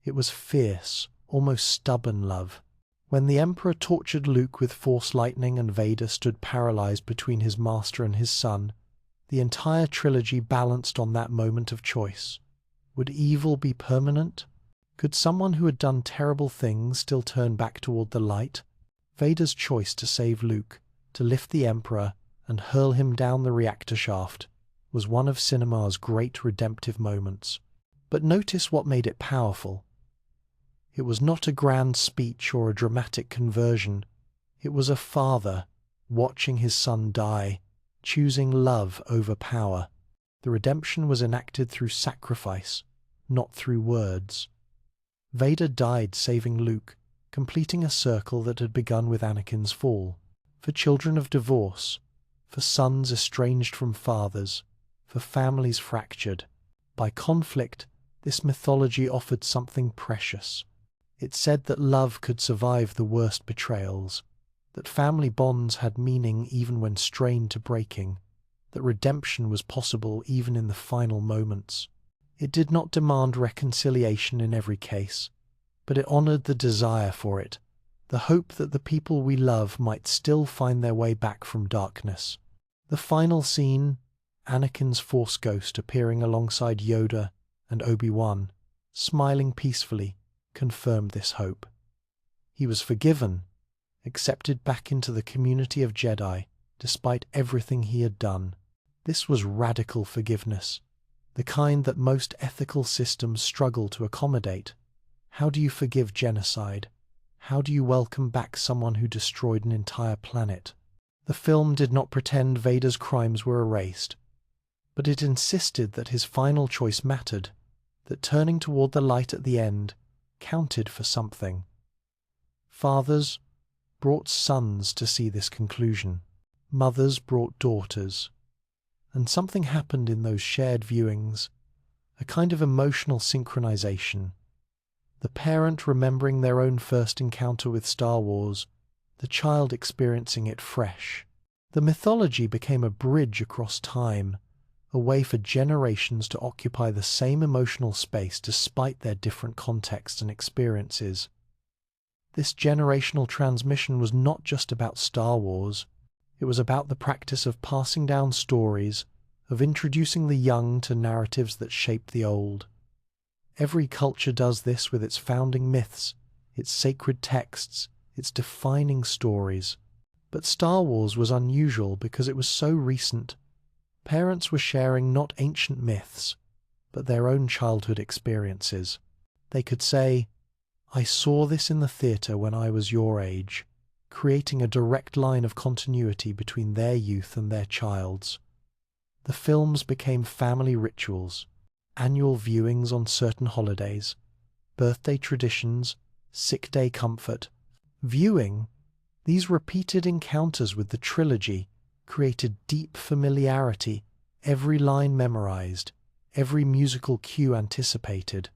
It was fierce, almost stubborn love. When the Emperor tortured Luke with Force lightning and Vader stood paralyzed between his master and his son, the entire trilogy balanced on that moment of choice. Would evil be permanent? Could someone who had done terrible things still turn back toward the light? Vader's choice to save Luke, to lift the Emperor and hurl him down the reactor shaft, was one of cinema's great redemptive moments. But notice what made it powerful. It was not a grand speech or a dramatic conversion. It was a father watching his son die, choosing love over power. The redemption was enacted through sacrifice, not through words. Vader died saving Luke, completing a circle that had begun with Anakin's fall. For children of divorce, for sons estranged from fathers, for families fractured. By conflict, this mythology offered something precious. It said that love could survive the worst betrayals, that family bonds had meaning even when strained to breaking, that redemption was possible even in the final moments. It did not demand reconciliation in every case, but it honored the desire for it, the hope that the people we love might still find their way back from darkness. The final scene, Anakin's Force ghost appearing alongside Yoda and Obi-Wan, smiling peacefully, confirmed this hope. He was forgiven, accepted back into the community of Jedi, despite everything he had done. This was radical forgiveness, the kind that most ethical systems struggle to accommodate. How do you forgive genocide? How do you welcome back someone who destroyed an entire planet? The film did not pretend Vader's crimes were erased, but it insisted that his final choice mattered, that turning toward the light at the end counted for something. Fathers brought sons to see this conclusion. Mothers brought daughters. And something happened in those shared viewings, a kind of emotional synchronization. The parent remembering their own first encounter with Star Wars, the child experiencing it fresh. The mythology became a bridge across time, a way for generations to occupy the same emotional space despite their different contexts and experiences. This generational transmission was not just about Star Wars. It was about the practice of passing down stories, of introducing the young to narratives that shaped the old. Every culture does this with its founding myths, its sacred texts, its defining stories. But Star Wars was unusual because it was so recent. Parents were sharing not ancient myths, but their own childhood experiences. They could say, "I saw this in the theatre when I was your age," creating a direct line of continuity between their youth and their child's. The films became family rituals, annual viewings on certain holidays, birthday traditions, sick day comfort. Viewing, these repeated encounters with the trilogy created deep familiarity, every line memorized, every musical cue anticipated,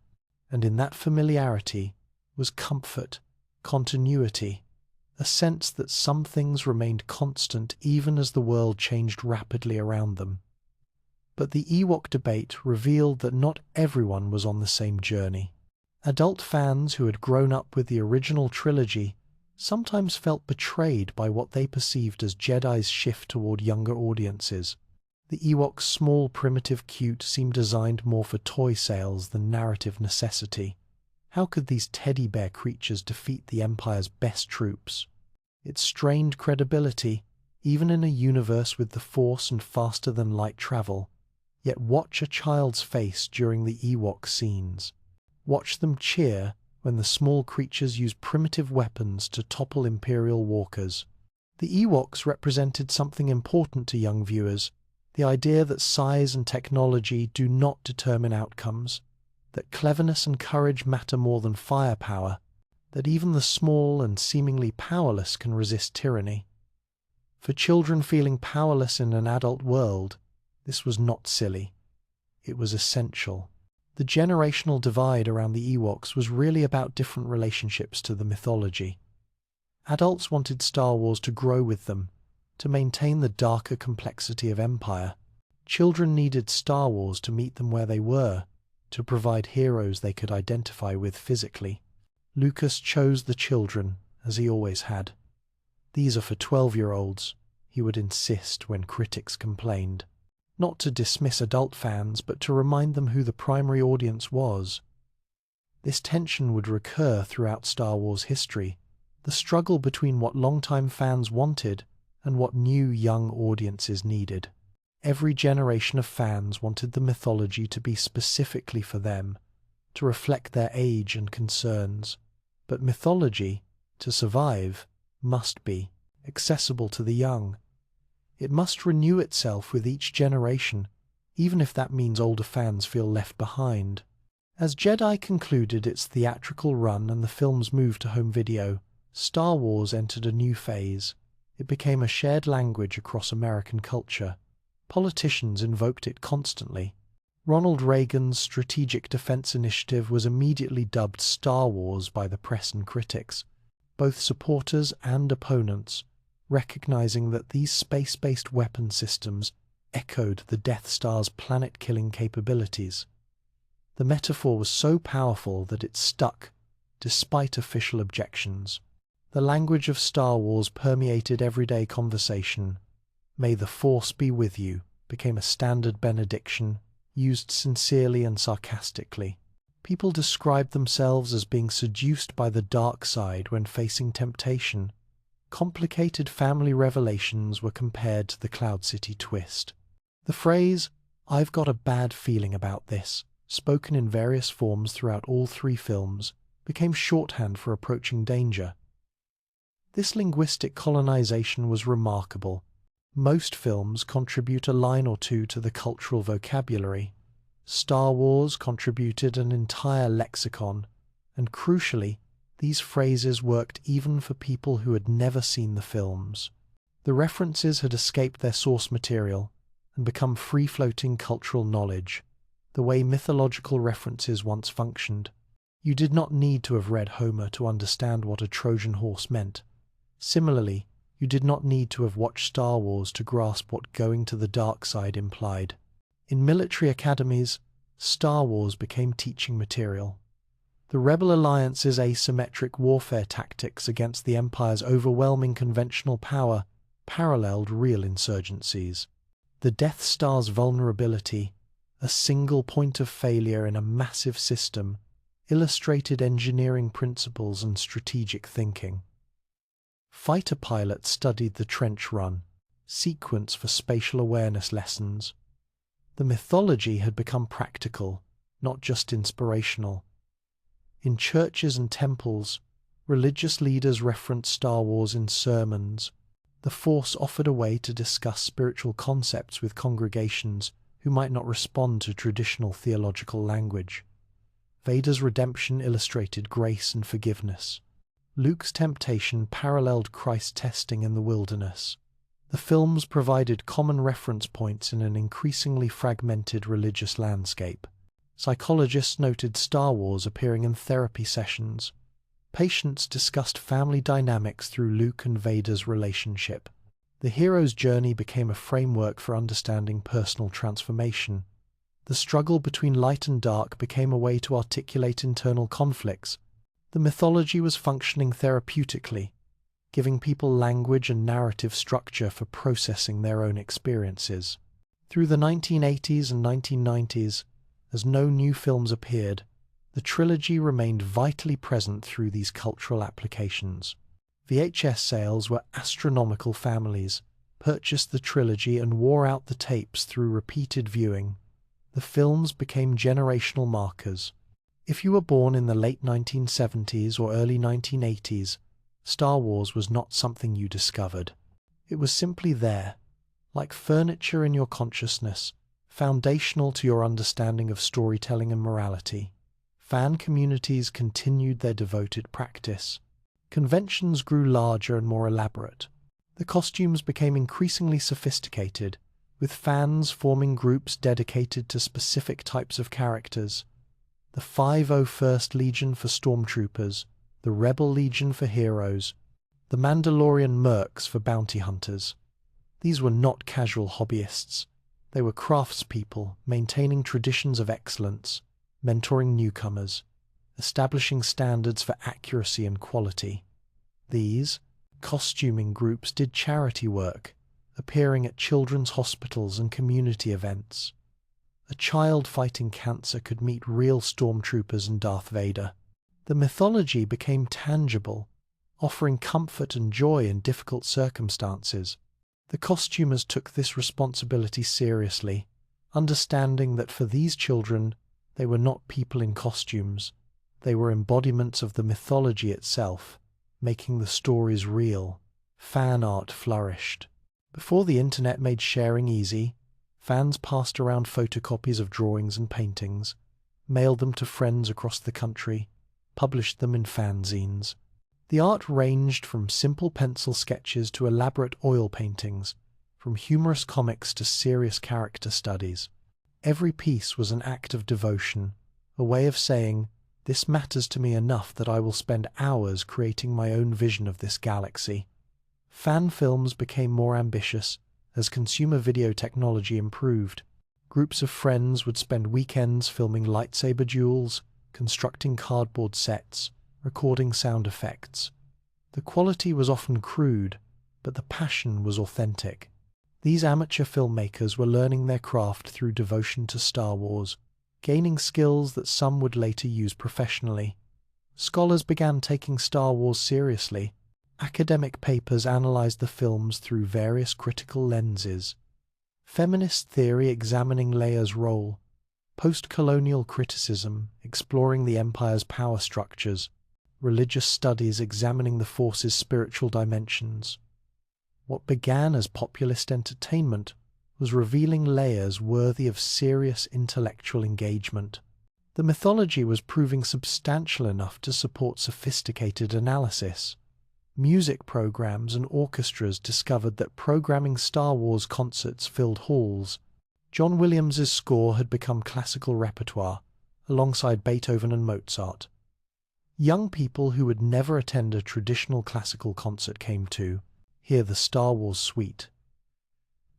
and in that familiarity was comfort, continuity, a sense that some things remained constant even as the world changed rapidly around them. But the Ewok debate revealed that not everyone was on the same journey. Adult fans who had grown up with the original trilogy sometimes felt betrayed by what they perceived as Jedi's shift toward younger audiences. The Ewok's small, primitive cute seemed designed more for toy sales than narrative necessity. How could these teddy bear creatures defeat the Empire's best troops? It strained credibility, even in a universe with the Force and faster-than-light travel. Yet watch a child's face during the Ewok scenes. Watch them cheer when the small creatures use primitive weapons to topple Imperial walkers. The Ewoks represented something important to young viewers, the idea that size and technology do not determine outcomes, that cleverness and courage matter more than firepower, that even the small and seemingly powerless can resist tyranny. For children feeling powerless in an adult world, this was not silly. It was essential. The generational divide around the Ewoks was really about different relationships to the mythology. Adults wanted Star Wars to grow with them, to maintain the darker complexity of Empire. Children needed Star Wars to meet them where they were, to provide heroes they could identify with physically. Lucas chose the children, as he always had. "These are for 12-year-olds," he would insist when critics complained. Not to dismiss adult fans, but to remind them who the primary audience was. This tension would recur throughout Star Wars history, the struggle between what longtime fans wanted and what new young audiences needed. Every generation of fans wanted the mythology to be specifically for them, to reflect their age and concerns. But mythology, to survive, must be accessible to the young. It must renew itself with each generation, even if that means older fans feel left behind. As Jedi concluded its theatrical run and the films moved to home video, Star Wars entered a new phase. It became a shared language across American culture. Politicians invoked it constantly. Ronald Reagan's Strategic Defense Initiative was immediately dubbed Star Wars by the press and critics, both supporters and opponents, recognizing that these space-based weapon systems echoed the Death Star's planet-killing capabilities. The metaphor was so powerful that it stuck, despite official objections. The language of Star Wars permeated everyday conversation. "May the Force be with you" became a standard benediction, used sincerely and sarcastically. People described themselves as being seduced by the dark side when facing temptation. Complicated family revelations were compared to the Cloud City twist. The phrase, "I've got a bad feeling about this," spoken in various forms throughout all three films, became shorthand for approaching danger. This linguistic colonization was remarkable. Most films contribute a line or two to the cultural vocabulary. Star Wars contributed an entire lexicon, and crucially, these phrases worked even for people who had never seen the films. The references had escaped their source material and become free-floating cultural knowledge, the way mythological references once functioned. You did not need to have read Homer to understand what a Trojan horse meant. Similarly, you did not need to have watched Star Wars to grasp what going to the dark side implied. In military academies, Star Wars became teaching material. The Rebel Alliance's asymmetric warfare tactics against the Empire's overwhelming conventional power paralleled real insurgencies. The Death Star's vulnerability, A single point of failure in a massive system illustrated engineering principles and strategic thinking. Fighter pilots studied the trench run sequence for spatial awareness lessons. The mythology had become practical, not just inspirational. In churches and temples, religious leaders referenced Star Wars in sermons. The Force offered a way to discuss spiritual concepts with congregations who might not respond to traditional theological language. Vader's redemption illustrated grace and forgiveness. Luke's temptation paralleled Christ's testing in the wilderness. The films provided common reference points in an increasingly fragmented religious landscape. Psychologists noted Star Wars appearing in therapy sessions. Patients discussed family dynamics through Luke and Vader's relationship. The hero's journey became a framework for understanding personal transformation. The struggle between light and dark became a way to articulate internal conflicts. The mythology was functioning therapeutically, giving people language and narrative structure for processing their own experiences. Through the 1980s and 1990s, as no new films appeared, the trilogy remained vitally present through these cultural applications. VHS sales were astronomical. Families purchased the trilogy and wore out the tapes through repeated viewing. The films became generational markers. If you were born in the late 1970s or early 1980s, Star Wars was not something you discovered. It was simply there, like furniture in your consciousness, foundational to your understanding of storytelling and morality. Fan communities continued their devoted practice. Conventions grew larger and more elaborate. The costumes became increasingly sophisticated, with fans forming groups dedicated to specific types of characters. The 501st Legion for stormtroopers, the Rebel Legion for heroes, the Mandalorian mercs for bounty hunters. These were not casual hobbyists. They were craftspeople, maintaining traditions of excellence, mentoring newcomers, establishing standards for accuracy and quality. These costuming groups did charity work, appearing at children's hospitals and community events. A child fighting cancer could meet real stormtroopers and Darth Vader. The mythology became tangible, offering comfort and joy in difficult circumstances. The costumers took this responsibility seriously, understanding that for these children, they were not people in costumes. They were embodiments of the mythology itself, making the stories real. Fan art flourished. Before the internet made sharing easy, fans passed around photocopies of drawings and paintings, mailed them to friends across the country, published them in fanzines. The art ranged from simple pencil sketches to elaborate oil paintings, from humorous comics to serious character studies. Every piece was an act of devotion, a way of saying, "This matters to me enough that I will spend hours creating my own vision of this galaxy." Fan films became more ambitious as consumer video technology improved. Groups of friends would spend weekends filming lightsaber duels, constructing cardboard sets, recording sound effects. The quality was often crude, but the passion was authentic. These amateur filmmakers were learning their craft through devotion to Star Wars, gaining skills that some would later use professionally. Scholars began taking Star Wars seriously. Academic papers analyzed the films through various critical lenses. Feminist theory examining Leia's role, post-colonial criticism exploring the Empire's power structures, religious studies examining the Force's spiritual dimensions. What began as populist entertainment was revealing layers worthy of serious intellectual engagement. The mythology was proving substantial enough to support sophisticated analysis. Music programs and orchestras discovered that programming Star Wars concerts filled halls. John Williams's score had become classical repertoire, alongside Beethoven and Mozart. Young people who would never attend a traditional classical concert came to hear the Star Wars suite.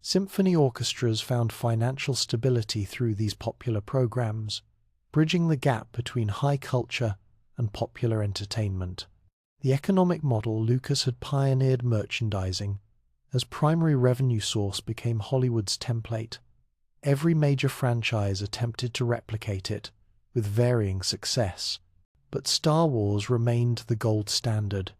Symphony orchestras found financial stability through these popular programs, bridging the gap between high culture and popular entertainment. The economic model Lucas had pioneered, merchandising, as primary revenue source became Hollywood's template. Every major franchise attempted to replicate it, with varying success. But Star Wars remained the gold standard,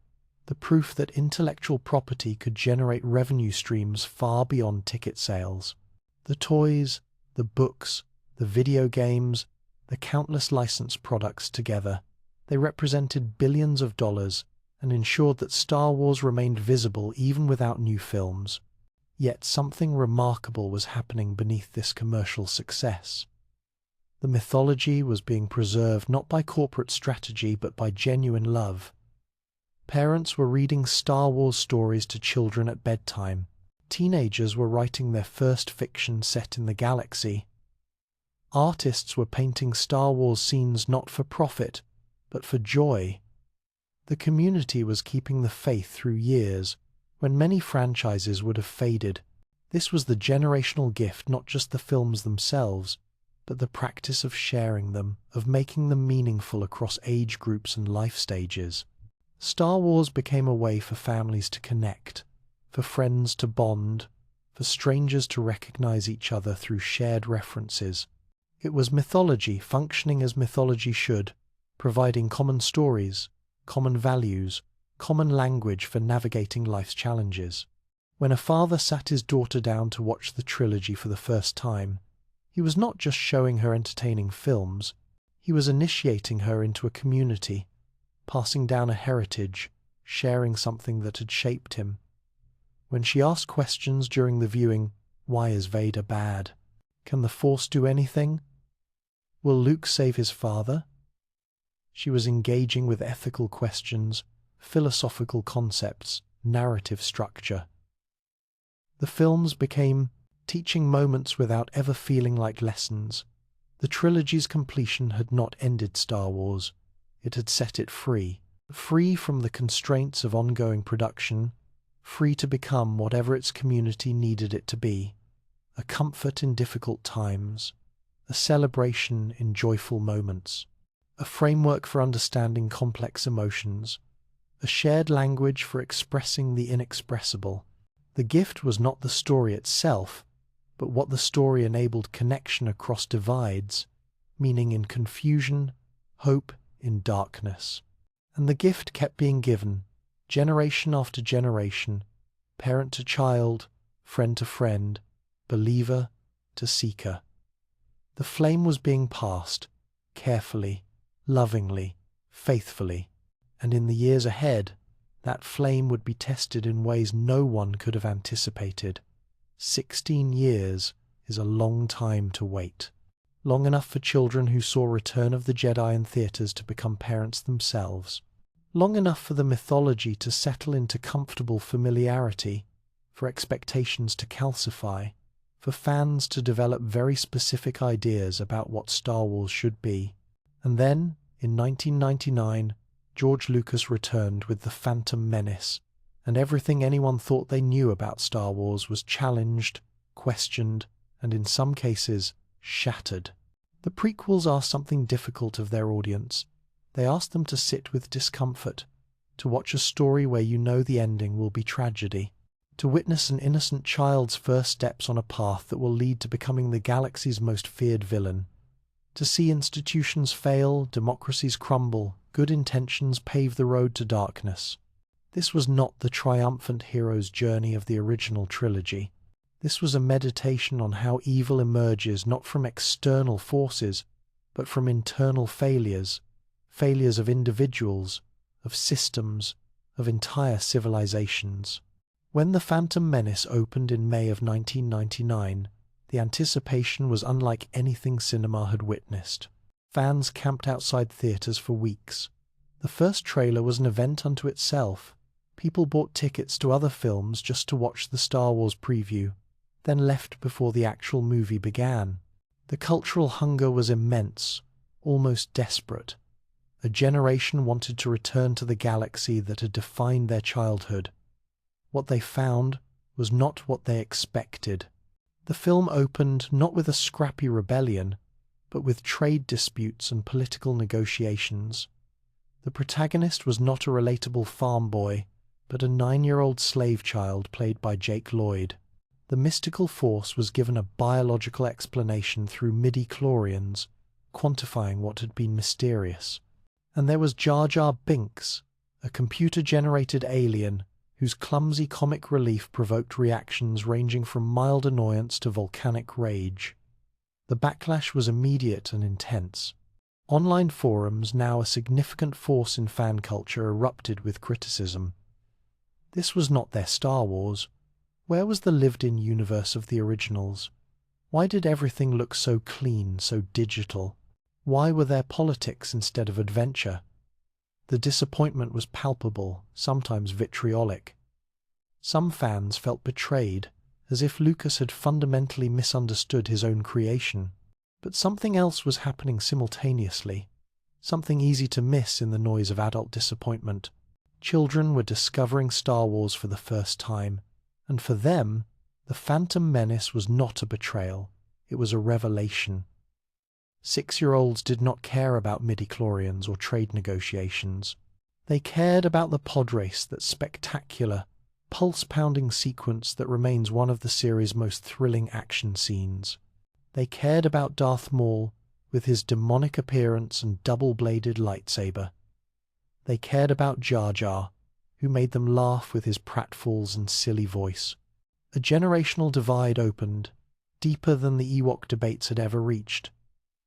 the proof that intellectual property could generate revenue streams far beyond ticket sales. The toys, the books, the video games, the countless licensed products together, they represented billions of dollars and ensured that Star Wars remained visible even without new films. Yet something remarkable was happening beneath this commercial success. The mythology was being preserved not by corporate strategy but by genuine love. Parents were reading Star Wars stories to children at bedtime. Teenagers were writing their first fiction set in the galaxy. Artists were painting Star Wars scenes not for profit, but for joy. The community was keeping the faith through years when many franchises would have faded. This was the generational gift, not just the films themselves, but the practice of sharing them, of making them meaningful across age groups and life stages. Star Wars became a way for families to connect, for friends to bond, for strangers to recognize each other through shared references. It was mythology functioning as mythology should, providing common stories, common values, common language for navigating life's challenges. When a father sat his daughter down to watch the trilogy for the first time, he was not just showing her entertaining films, he was initiating her into a community, passing down a heritage, sharing something that had shaped him. When she asked questions during the viewing, why is Vader bad? Can the Force do anything? Will Luke save his father? She was engaging with ethical questions, philosophical concepts, narrative structure. The films became teaching moments without ever feeling like lessons. The trilogy's completion had not ended Star Wars. It had set it free, free from the constraints of ongoing production, free to become whatever its community needed it to be, a comfort in difficult times, a celebration in joyful moments, a framework for understanding complex emotions, a shared language for expressing the inexpressible. The gift was not the story itself, but what the story enabled: connection across divides, meaning in confusion, hope in darkness. And the gift kept being given, generation after generation, parent to child, friend to friend, believer to seeker. The flame was being passed, carefully, lovingly, faithfully, and in the years ahead, that flame would be tested in ways no one could have anticipated. 16 years is a long time to wait. Long enough for children who saw Return of the Jedi in theaters to become parents themselves. Long enough for the mythology to settle into comfortable familiarity, for expectations to calcify, for fans to develop very specific ideas about what Star Wars should be. And then, in 1999, George Lucas returned with The Phantom Menace, and everything anyone thought they knew about Star Wars was challenged, questioned, and in some cases, shattered. The prequels ask something difficult of their audience. They ask them to sit with discomfort, to watch a story where you know the ending will be tragedy, to witness an innocent child's first steps on a path that will lead to becoming the galaxy's most feared villain, to see institutions fail, democracies crumble, good intentions pave the road to darkness. This was not the triumphant hero's journey of the original trilogy. This was a meditation on how evil emerges not from external forces, but from internal failures, failures of individuals, of systems, of entire civilizations. When The Phantom Menace opened in May of 1999, the anticipation was unlike anything cinema had witnessed. Fans camped outside theaters for weeks. The first trailer was an event unto itself. People bought tickets to other films just to watch the Star Wars preview, then left before the actual movie began. The cultural hunger was immense, almost desperate. A generation wanted to return to the galaxy that had defined their childhood. What they found was not what they expected. The film opened not with a scrappy rebellion, but with trade disputes and political negotiations. The protagonist was not a relatable farm boy, but a 9-year-old slave child played by Jake Lloyd. The mystical force was given a biological explanation through midi-chlorians, quantifying what had been mysterious. And there was Jar Jar Binks, a computer-generated alien whose clumsy comic relief provoked reactions ranging from mild annoyance to volcanic rage. The backlash was immediate and intense. Online forums, now a significant force in fan culture, erupted with criticism. This was not their Star Wars. Where was the lived-in universe of the originals? Why did everything look so clean, so digital? Why were there politics instead of adventure? The disappointment was palpable, sometimes vitriolic. Some fans felt betrayed, as if Lucas had fundamentally misunderstood his own creation. But something else was happening simultaneously, something easy to miss in the noise of adult disappointment. Children were discovering Star Wars for the first time, and for them, The Phantom Menace was not a betrayal, it was a revelation. 6-year-olds did not care about midi-chlorians or trade negotiations. They cared about the pod race, that spectacular, pulse-pounding sequence that remains one of the series' most thrilling action scenes. They cared about Darth Maul, with his demonic appearance and double-bladed lightsaber. They cared about Jar Jar, who made them laugh with his pratfalls and silly voice. A generational divide opened, deeper than the Ewok debates had ever reached.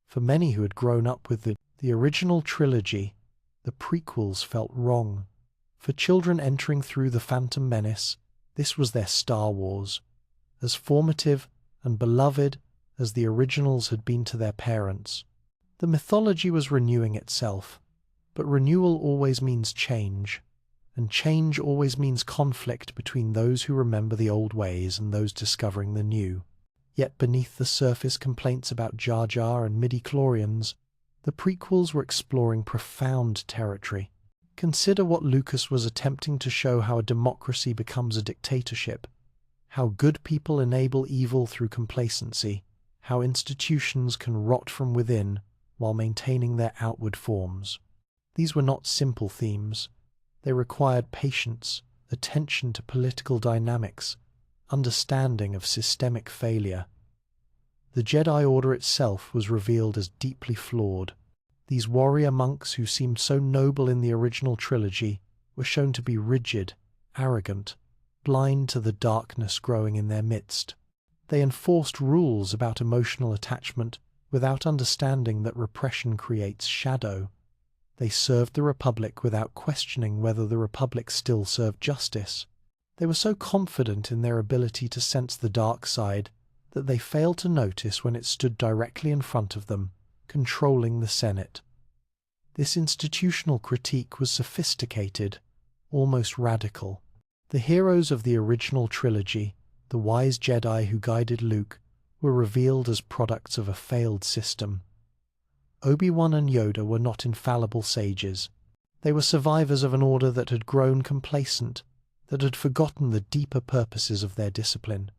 For many who had grown up with the original trilogy, the prequels felt wrong. For children entering through The Phantom Menace, this was their Star Wars, as formative and beloved as the originals had been to their parents. The mythology was renewing itself, but renewal always means change, and change always means conflict between those who remember the old ways and those discovering the new. Yet beneath the surface complaints about Jar Jar and midi-chlorians, the prequels were exploring profound territory. Consider what Lucas was attempting to show: how a democracy becomes a dictatorship, how good people enable evil through complacency, how institutions can rot from within while maintaining their outward forms. These were not simple themes. They required patience, attention to political dynamics, understanding of systemic failure. The Jedi Order itself was revealed as deeply flawed. These warrior monks who seemed so noble in the original trilogy were shown to be rigid, arrogant, blind to the darkness growing in their midst. They enforced rules about emotional attachment without understanding that repression creates shadow. They served the Republic without questioning whether the Republic still served justice. They were so confident in their ability to sense the dark side that they failed to notice when it stood directly in front of them, controlling the Senate. This institutional critique was sophisticated, almost radical. The heroes of the original trilogy, the wise Jedi who guided Luke, were revealed as products of a failed system. Obi-Wan and Yoda were not infallible sages. They were survivors of an order that had grown complacent, that had forgotten the deeper purposes of their discipline.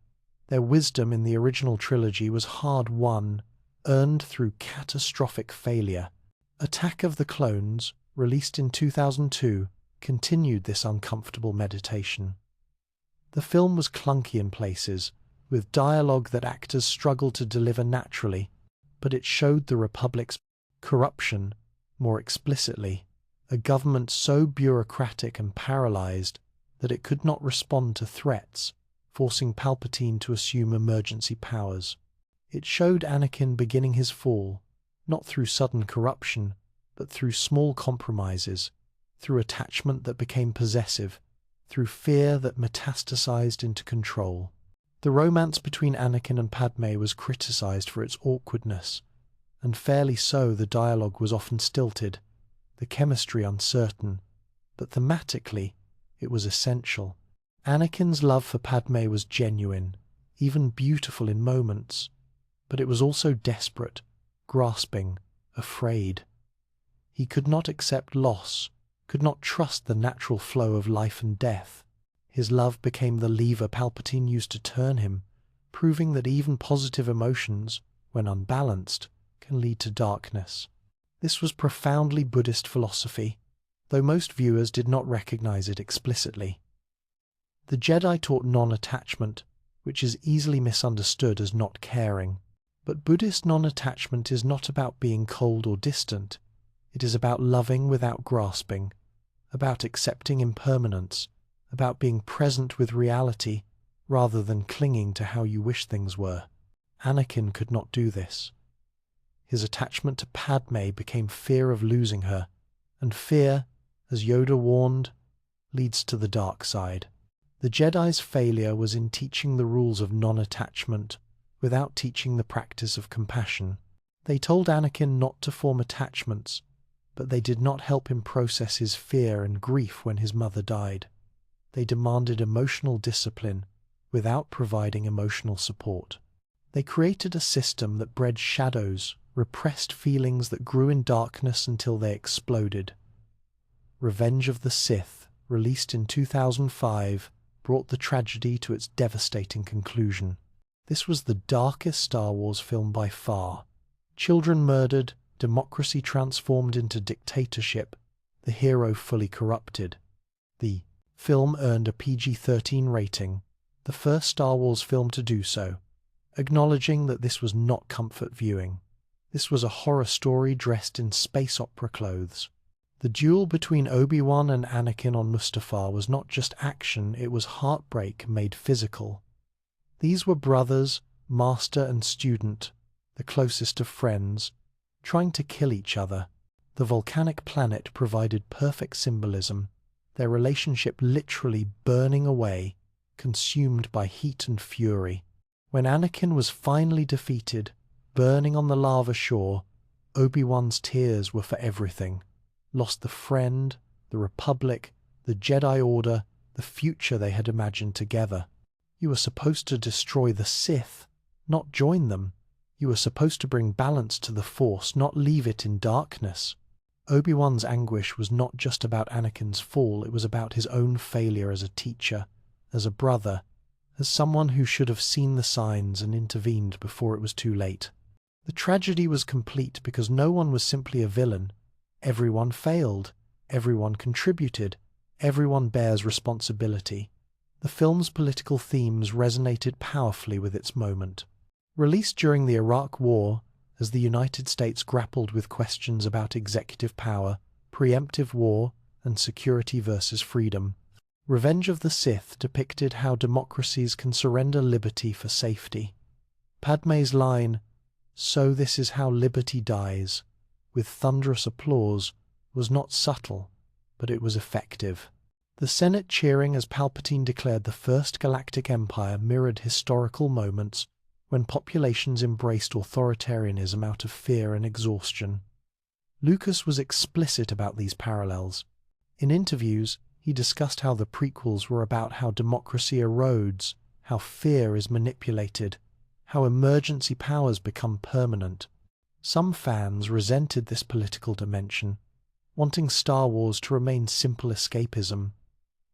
Their wisdom in the original trilogy was hard-won, earned through catastrophic failure. Attack of the Clones, released in 2002, continued this uncomfortable meditation. The film was clunky in places, with dialogue that actors struggled to deliver naturally, but it showed the Republic's corruption more explicitly, a government so bureaucratic and paralyzed that it could not respond to threats, forcing Palpatine to assume emergency powers. It showed Anakin beginning his fall, not through sudden corruption, but through small compromises, through attachment that became possessive, through fear that metastasized into control. The romance between Anakin and Padme was criticized for its awkwardness, and fairly so. The dialogue was often stilted, the chemistry uncertain, but thematically it was essential. Anakin's love for Padme was genuine, even beautiful in moments, but it was also desperate, grasping, afraid. He could not accept loss, could not trust the natural flow of life and death. His love became the lever Palpatine used to turn him, proving that even positive emotions, when unbalanced, can lead to darkness. This was profoundly Buddhist philosophy, though most viewers did not recognize it explicitly. The Jedi taught non-attachment, which is easily misunderstood as not caring. But Buddhist non-attachment is not about being cold or distant. It is about loving without grasping, about accepting impermanence, about being present with reality rather than clinging to how you wish things were. Anakin could not do this. His attachment to Padme became fear of losing her, and fear, as Yoda warned, leads to the dark side. The Jedi's failure was in teaching the rules of non-attachment without teaching the practice of compassion. They told Anakin not to form attachments, but they did not help him process his fear and grief when his mother died. They demanded emotional discipline without providing emotional support. They created a system that bred shadows, repressed feelings that grew in darkness until they exploded. Revenge of the Sith, released in 2005, brought the tragedy to its devastating conclusion. This was the darkest Star Wars film by far. Children murdered, democracy transformed into dictatorship, the hero fully corrupted. The film earned a PG-13 rating, the first Star Wars film to do so, acknowledging that this was not comfort viewing. This was a horror story dressed in space opera clothes. The duel between Obi-Wan and Anakin on Mustafar was not just action, it was heartbreak made physical. These were brothers, master and student, the closest of friends, trying to kill each other. The volcanic planet provided perfect symbolism, their relationship literally burning away, consumed by heat and fury. When Anakin was finally defeated, burning on the lava shore, Obi-Wan's tears were for everything. Lost the friend, the Republic, the Jedi Order, the future they had imagined together. You were supposed to destroy the Sith, not join them. You were supposed to bring balance to the Force, not leave it in darkness. Obi-Wan's anguish was not just about Anakin's fall, it was about his own failure as a teacher, as a brother, as someone who should have seen the signs and intervened before it was too late. The tragedy was complete because no one was simply a villain. Everyone failed, everyone contributed, everyone bears responsibility. The film's political themes resonated powerfully with its moment. Released during the Iraq War, as the United States grappled with questions about executive power, preemptive war, and security versus freedom, Revenge of the Sith depicted how democracies can surrender liberty for safety. Padme's line, "So this is how liberty dies," with thunderous applause, was not subtle, but it was effective. The Senate cheering as Palpatine declared the First Galactic Empire mirrored historical moments when populations embraced authoritarianism out of fear and exhaustion. Lucas was explicit about these parallels. In interviews, he discussed how the prequels were about how democracy erodes, how fear is manipulated, how emergency powers become permanent. Some fans resented this political dimension, wanting Star Wars to remain simple escapism.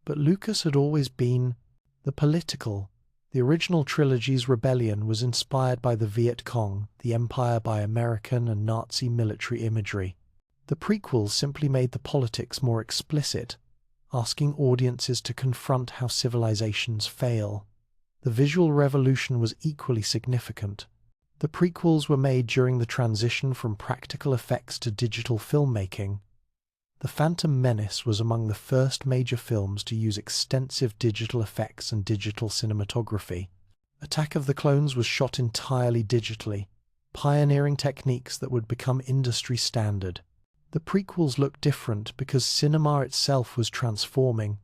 But Lucas had always been the political. The original trilogy's rebellion was inspired by the Viet Cong, the empire by American and Nazi military imagery. The prequels simply made the politics more explicit, asking audiences to confront how civilizations fail. The visual revolution was equally significant. The prequels were made during the transition from practical effects to digital filmmaking. The Phantom Menace was among the first major films to use extensive digital effects and digital cinematography. Attack of the Clones was shot entirely digitally, pioneering techniques that would become industry standard. The prequels looked different because cinema itself was transforming,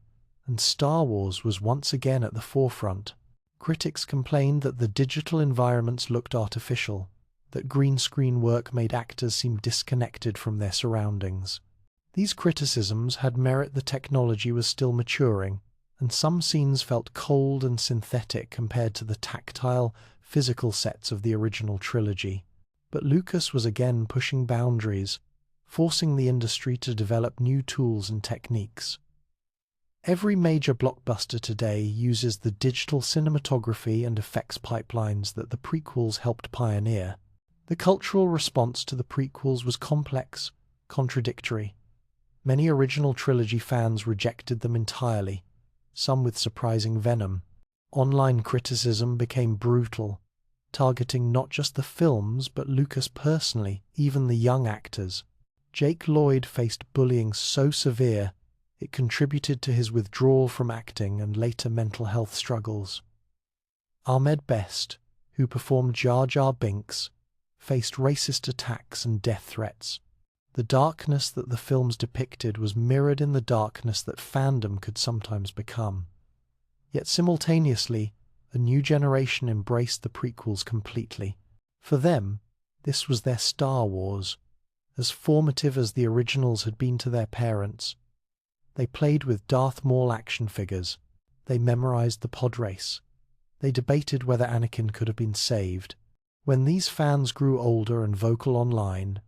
and Star Wars was once again at the forefront. Critics complained that the digital environments looked artificial, that green screen work made actors seem disconnected from their surroundings. These criticisms had merit. The technology was still maturing, and some scenes felt cold and synthetic compared to the tactile, physical sets of the original trilogy. But Lucas was again pushing boundaries, forcing the industry to develop new tools and techniques. Every major blockbuster today uses the digital cinematography and effects pipelines that the prequels helped pioneer. The cultural response to the prequels was complex, contradictory. Many original trilogy fans rejected them entirely, some with surprising venom. Online criticism became brutal, targeting not just the films but Lucas personally, even the young actors. Jake Lloyd faced bullying so severe it contributed to his withdrawal from acting and later mental health struggles. Ahmed Best, who performed Jar Jar Binks, faced racist attacks and death threats. The darkness that the films depicted was mirrored in the darkness that fandom could sometimes become. Yet simultaneously, a new generation embraced the prequels completely. For them, this was their Star Wars, as formative as the originals had been to their parents. They played with Darth Maul action figures. They memorized the pod race. They debated whether Anakin could have been saved. When these fans grew older and vocal online,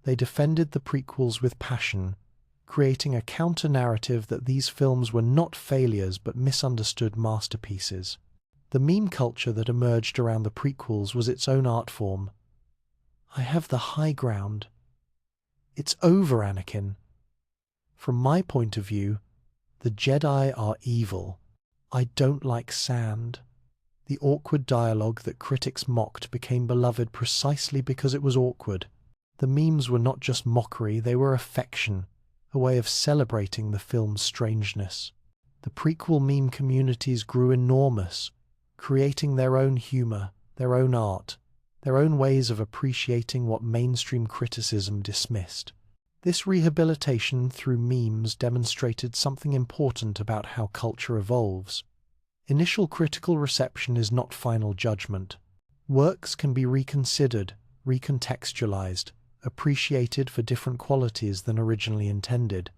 they defended the prequels with passion, creating a counter-narrative that these films were not failures but misunderstood masterpieces. The meme culture that emerged around the prequels was its own art form. "I have the high ground. It's over, Anakin. From my point of view, the Jedi are evil. I don't like sand." The awkward dialogue that critics mocked became beloved precisely because it was awkward. The memes were not just mockery, they were affection, a way of celebrating the film's strangeness. The prequel meme communities grew enormous, creating their own humor, their own art, their own ways of appreciating what mainstream criticism dismissed. This rehabilitation through memes demonstrated something important about how culture evolves. Initial critical reception is not final judgment. Works can be reconsidered, recontextualized, appreciated for different qualities than originally intended.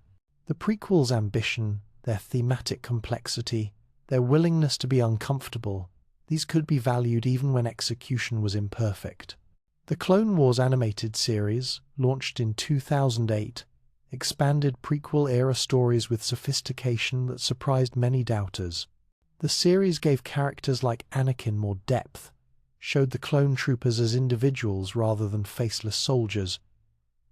The prequels' ambition, their thematic complexity, their willingness to be uncomfortable, these could be valued even when execution was imperfect. The Clone Wars animated series, launched in 2008, expanded prequel-era stories with sophistication that surprised many doubters. The series gave characters like Anakin more depth, showed the clone troopers as individuals rather than faceless soldiers,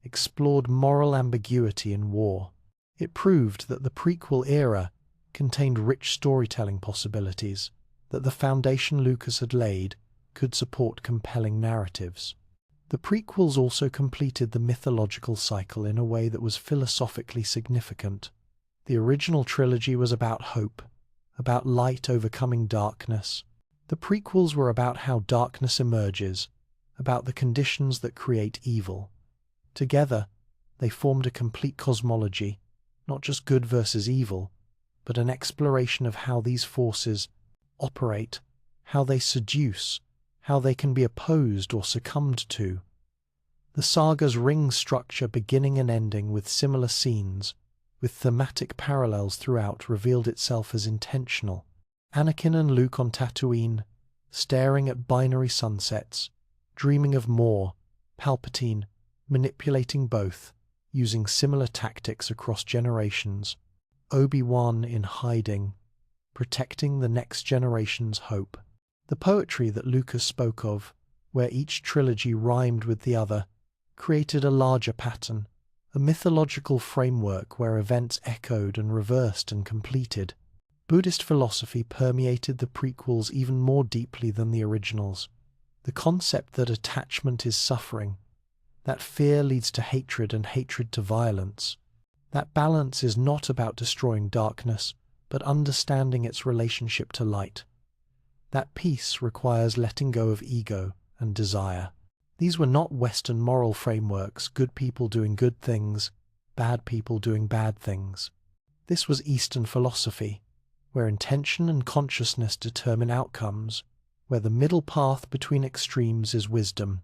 explored moral ambiguity in war. It proved that the prequel era contained rich storytelling possibilities, that the foundation Lucas had laid could support compelling narratives. The prequels also completed the mythological cycle in a way that was philosophically significant. The original trilogy was about hope, about light overcoming darkness. The prequels were about how darkness emerges, about the conditions that create evil. Together, they formed a complete cosmology, not just good versus evil, but an exploration of how these forces operate, how they seduce, how they can be opposed or succumbed to. The saga's ring structure, beginning and ending with similar scenes, with thematic parallels throughout, revealed itself as intentional. Anakin and Luke on Tatooine, staring at binary sunsets, dreaming of more. Palpatine, manipulating both, using similar tactics across generations. Obi-Wan in hiding, protecting the next generation's hope. The poetry that Lucas spoke of, where each trilogy rhymed with the other, created a larger pattern, a mythological framework where events echoed and reversed and completed. Buddhist philosophy permeated the prequels even more deeply than the originals. The concept that attachment is suffering, that fear leads to hatred and hatred to violence. That balance is not about destroying darkness, but understanding its relationship to light. That peace requires letting go of ego and desire. These were not Western moral frameworks, good people doing good things, bad people doing bad things. This was Eastern philosophy, where intention and consciousness determine outcomes, where the middle path between extremes is wisdom.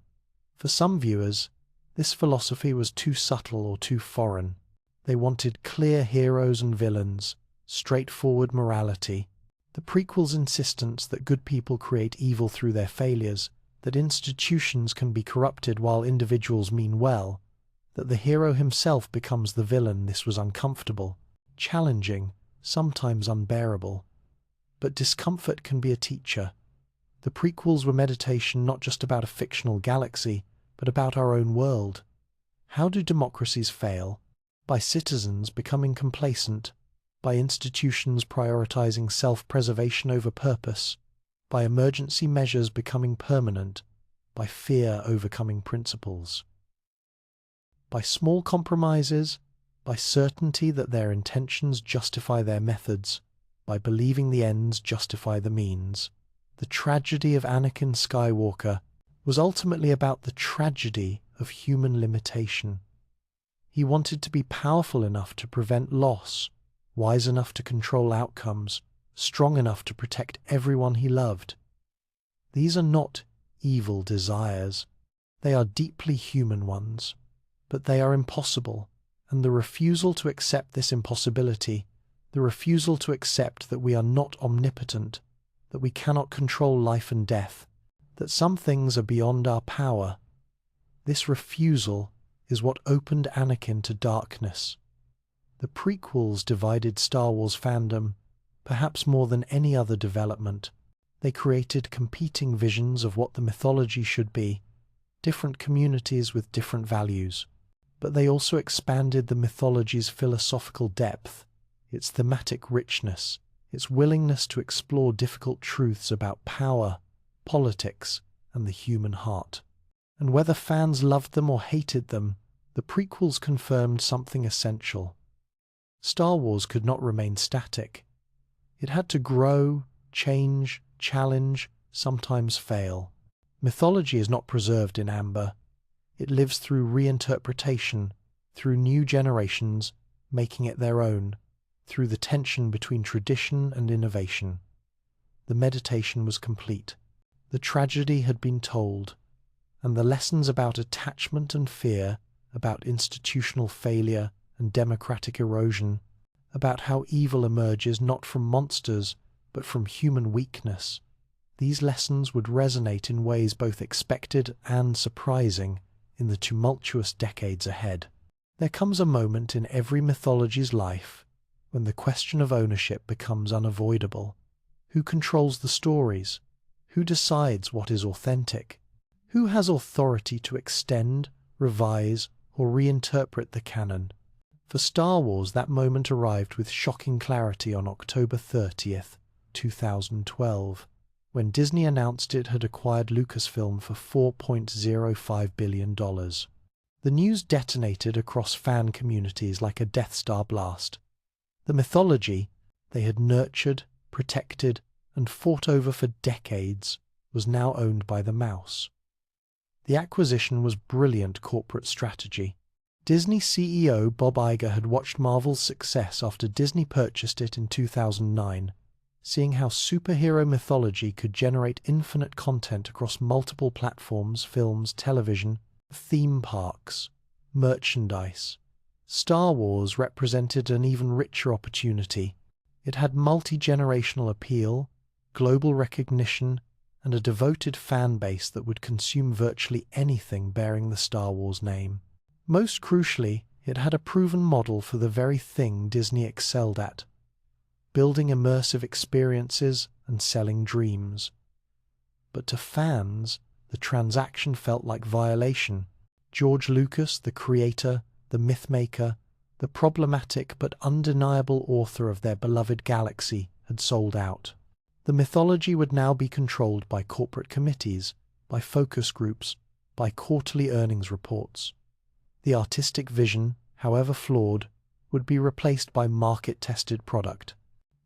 For some viewers, this philosophy was too subtle or too foreign. They wanted clear heroes and villains, straightforward morality. The prequels' insistence that good people create evil through their failures, that institutions can be corrupted while individuals mean well, that the hero himself becomes the villain. This was uncomfortable, challenging, sometimes unbearable. But discomfort can be a teacher. The prequels were meditation not just about a fictional galaxy, but about our own world. How do democracies fail? By citizens becoming complacent, by institutions prioritizing self-preservation over purpose, by emergency measures becoming permanent, by fear overcoming principles. By small compromises, by certainty that their intentions justify their methods, by believing the ends justify the means. The tragedy of Anakin Skywalker was ultimately about the tragedy of human limitation. He wanted to be powerful enough to prevent loss, wise enough to control outcomes, strong enough to protect everyone he loved. These are not evil desires. They are deeply human ones, but they are impossible, and the refusal to accept this impossibility, the refusal to accept that we are not omnipotent, that we cannot control life and death, that some things are beyond our power, this refusal is what opened Anakin to darkness. The prequels divided Star Wars fandom, perhaps more than any other development. They created competing visions of what the mythology should be, different communities with different values. But they also expanded the mythology's philosophical depth, its thematic richness, its willingness to explore difficult truths about power, politics, and the human heart. And whether fans loved them or hated them, the prequels confirmed something essential. Star Wars could not remain static. It had to grow, change, challenge, sometimes fail. Mythology is not preserved in amber. It lives through reinterpretation, through new generations, making it their own, through the tension between tradition and innovation. The meditation was complete. The tragedy had been told, and the lessons about attachment and fear, about institutional failure and democratic erosion, about how evil emerges not from monsters but from human weakness, these lessons would resonate in ways both expected and surprising in the tumultuous decades ahead. There comes a moment in every mythology's life when the question of ownership becomes unavoidable. Who controls the stories? Who decides what is authentic? Who has authority to extend, revise, or reinterpret the canon? For Star Wars, that moment arrived with shocking clarity on October 30th, 2012, when Disney announced it had acquired Lucasfilm for $4.05 billion. The news detonated across fan communities like a Death Star blast. The mythology they had nurtured, protected, and fought over for decades was now owned by the mouse. The acquisition was brilliant corporate strategy. Disney CEO Bob Iger had watched Marvel's success after Disney purchased it in 2009, seeing how superhero mythology could generate infinite content across multiple platforms, films, television, theme parks, merchandise. Star Wars represented an even richer opportunity. It had multi-generational appeal, global recognition, and a devoted fan base that would consume virtually anything bearing the Star Wars name. Most crucially, it had a proven model for the very thing Disney excelled at: building immersive experiences and selling dreams. But to fans, the transaction felt like violation. George Lucas, the creator, the mythmaker, the problematic but undeniable author of their beloved galaxy, had sold out. The mythology would now be controlled by corporate committees, by focus groups, by quarterly earnings reports. The artistic vision, however flawed, would be replaced by market-tested product.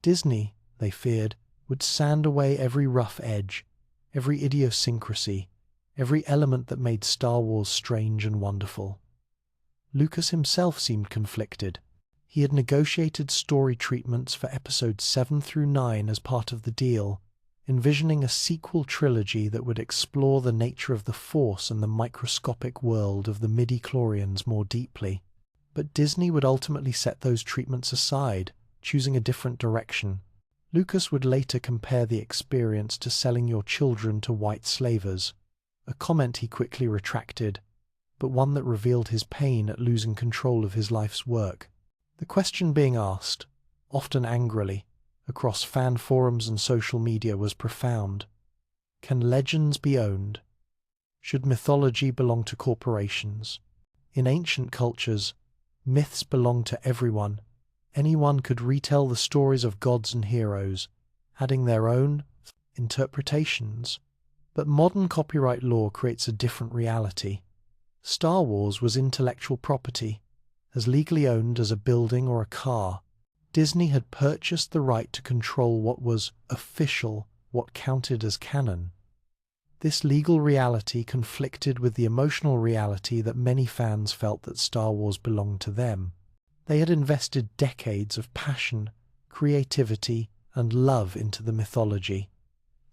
Disney, they feared, would sand away every rough edge, every idiosyncrasy, every element that made Star Wars strange and wonderful. Lucas himself seemed conflicted. He had negotiated story treatments for episodes 7 through 9 as part of the deal, envisioning a sequel trilogy that would explore the nature of the Force and the microscopic world of the midi-chlorians more deeply. But Disney would ultimately set those treatments aside, choosing a different direction. Lucas would later compare the experience to selling your children to white slavers, a comment he quickly retracted, but one that revealed his pain at losing control of his life's work. The question being asked, often angrily, across fan forums and social media was profound. Can legends be owned? Should mythology belong to corporations? In ancient cultures, myths belonged to everyone, Anyone could retell the stories of gods and heroes, adding their own interpretations. But modern copyright law creates a different reality. Star Wars was intellectual property, as legally owned as a building or a car. Disney had purchased the right to control what was official, what counted as canon. This legal reality conflicted with the emotional reality that many fans felt that Star Wars belonged to them. They had invested decades of passion, creativity, and love into the mythology.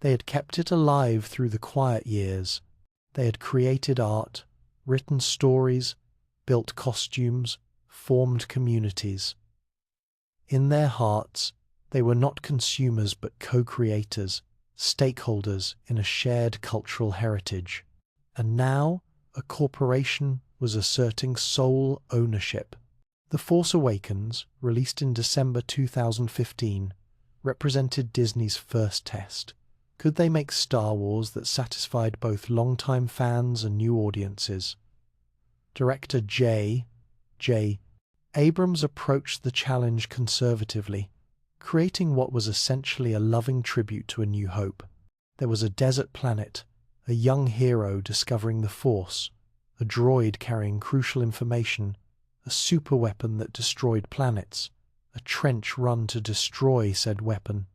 They had kept it alive through the quiet years. They had created art, written stories, built costumes, formed communities. In their hearts, they were not consumers but co-creators, stakeholders in a shared cultural heritage. And now, a corporation was asserting sole ownership. The Force Awakens, released in December 2015, represented Disney's first test. Could they make Star Wars that satisfied both longtime fans and new audiences? Director J. Abrams approached the challenge conservatively, creating what was essentially a loving tribute to A New Hope. There was a desert planet, a young hero discovering the Force, a droid carrying crucial information, a superweapon that destroyed planets, a trench run to destroy said weapon.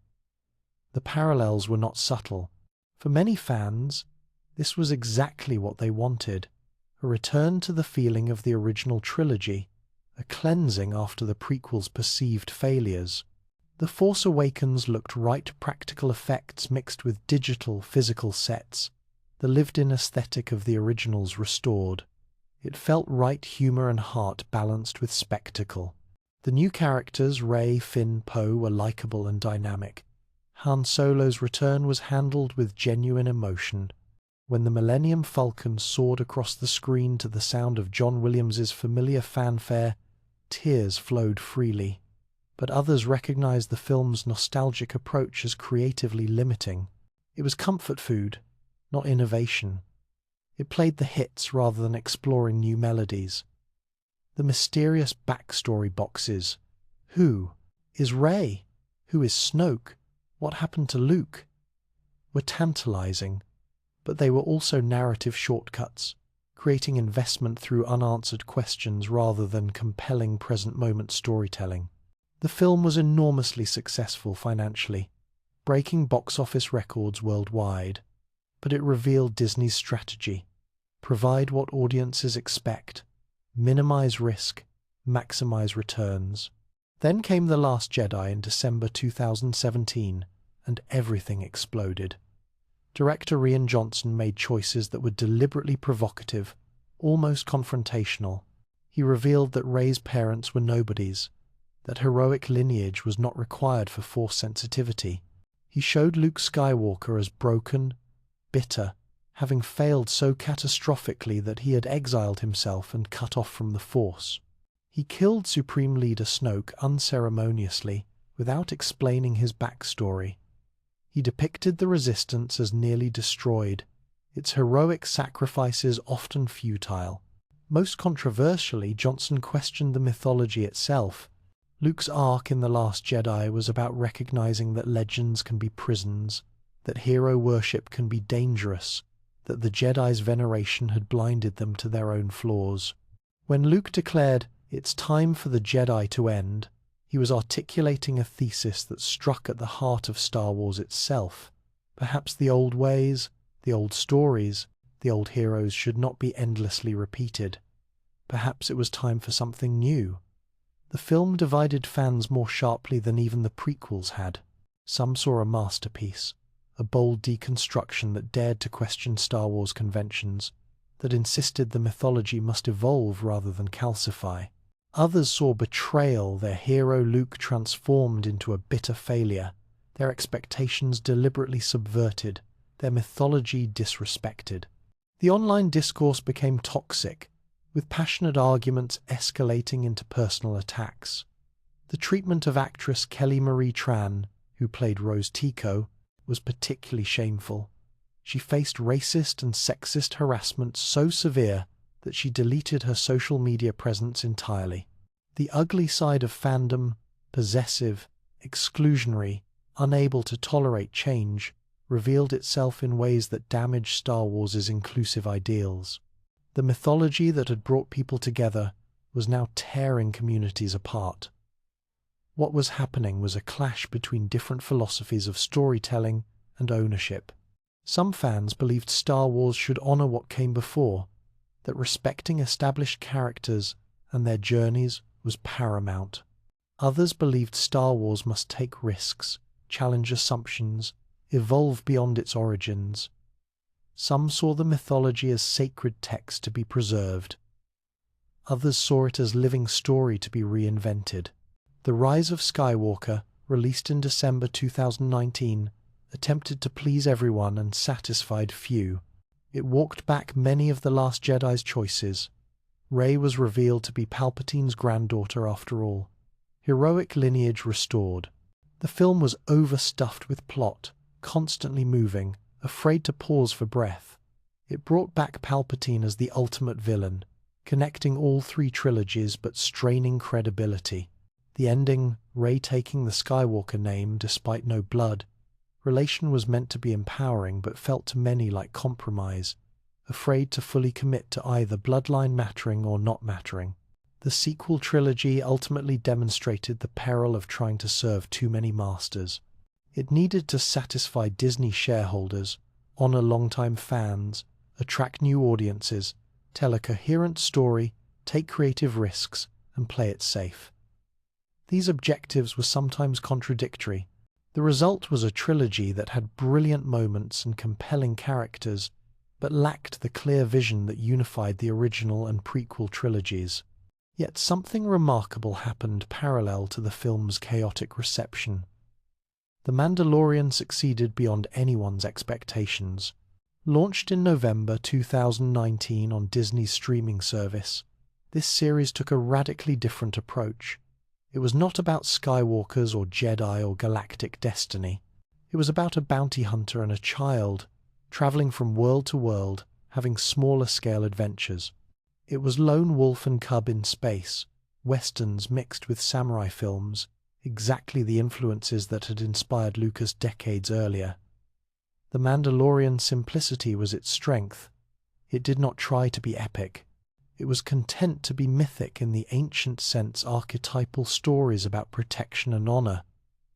The parallels were not subtle. For many fans, this was exactly what they wanted, a return to the feeling of the original trilogy, a cleansing after the prequel's perceived failures. The Force Awakens looked right practical effects mixed with digital, physical sets, the lived-in aesthetic of the originals restored. It felt right humor and heart balanced with spectacle. The new characters, Rey, Finn, Poe, were likable and dynamic. Han Solo's return was handled with genuine emotion. When the Millennium Falcon soared across the screen to the sound of John Williams's familiar fanfare, tears flowed freely. But others recognized the film's nostalgic approach as creatively limiting. It was comfort food, not innovation. It played the hits rather than exploring new melodies. The mysterious backstory boxes. Who is Rey? Who is Snoke? What happened to Luke? Were tantalizing, but they were also narrative shortcuts, creating investment through unanswered questions rather than compelling present-moment storytelling. The film was enormously successful financially, breaking box office records worldwide, but it revealed Disney's strategy: provide what audiences expect, minimize risk, maximize returns. Then came The Last Jedi in December 2017, and everything exploded. Director Rian Johnson made choices that were deliberately provocative, almost confrontational. He revealed that Rey's parents were nobodies, that heroic lineage was not required for Force sensitivity. He showed Luke Skywalker as broken, bitter, having failed so catastrophically that he had exiled himself and cut off from the Force. He killed Supreme Leader Snoke unceremoniously, without explaining his backstory. He depicted the Resistance as nearly destroyed, its heroic sacrifices often futile. Most controversially, Johnson questioned the mythology itself. Luke's arc in The Last Jedi was about recognizing that legends can be prisons, that hero worship can be dangerous, that the Jedi's veneration had blinded them to their own flaws. When Luke declared, "It's time for the Jedi to end," he was articulating a thesis that struck at the heart of Star Wars itself. Perhaps the old ways, the old stories, the old heroes should not be endlessly repeated. Perhaps it was time for something new. The film divided fans more sharply than even the prequels had. Some saw a masterpiece, a bold deconstruction that dared to question Star Wars conventions, that insisted the mythology must evolve rather than calcify. Others saw betrayal, their hero Luke transformed into a bitter failure, their expectations deliberately subverted, their mythology disrespected. The online discourse became toxic, with passionate arguments escalating into personal attacks. The treatment of actress Kelly Marie Tran, who played Rose Tico, was particularly shameful. She faced racist and sexist harassment so severe that she deleted her social media presence entirely. The ugly side of fandom possessive, exclusionary, unable to tolerate change, revealed itself in ways that damaged Star Wars' inclusive ideals. The mythology that had brought people together was now tearing communities apart. What was happening was a clash between different philosophies of storytelling and ownership. Some fans believed Star Wars should honor what came before, that respecting established characters and their journeys was paramount. Others believed Star Wars must take risks, challenge assumptions, evolve beyond its origins. Some saw the mythology as sacred text to be preserved. Others saw it as living story to be reinvented. The Rise of Skywalker, released in December 2019, attempted to please everyone and satisfied few. It walked back many of The Last Jedi's choices. Rey was revealed to be Palpatine's granddaughter after all. Heroic lineage restored. The film was overstuffed with plot, constantly moving, afraid to pause for breath. It brought back Palpatine as the ultimate villain, connecting all three trilogies but straining credibility. The ending, Rey taking the Skywalker name despite no blood, relation was meant to be empowering but felt to many like compromise, afraid to fully commit to either bloodline mattering or not mattering. The sequel trilogy ultimately demonstrated the peril of trying to serve too many masters. It needed to satisfy Disney shareholders, honor longtime fans, attract new audiences, tell a coherent story, take creative risks, and play it safe. These objectives were sometimes contradictory. The result was a trilogy that had brilliant moments and compelling characters, but lacked the clear vision that unified the original and prequel trilogies. Yet something remarkable happened parallel to the film's chaotic reception. The Mandalorian succeeded beyond anyone's expectations. Launched in November 2019 on Disney's streaming service, this series took a radically different approach. It was not about Skywalkers or Jedi or galactic destiny. It was about a bounty hunter and a child, traveling from world to world, having smaller-scale adventures. It was lone wolf and cub in space, westerns mixed with samurai films, exactly the influences that had inspired Lucas decades earlier. The Mandalorian's simplicity was its strength. It did not try to be epic. It was content to be mythic in the ancient sense, archetypal stories about protection and honor,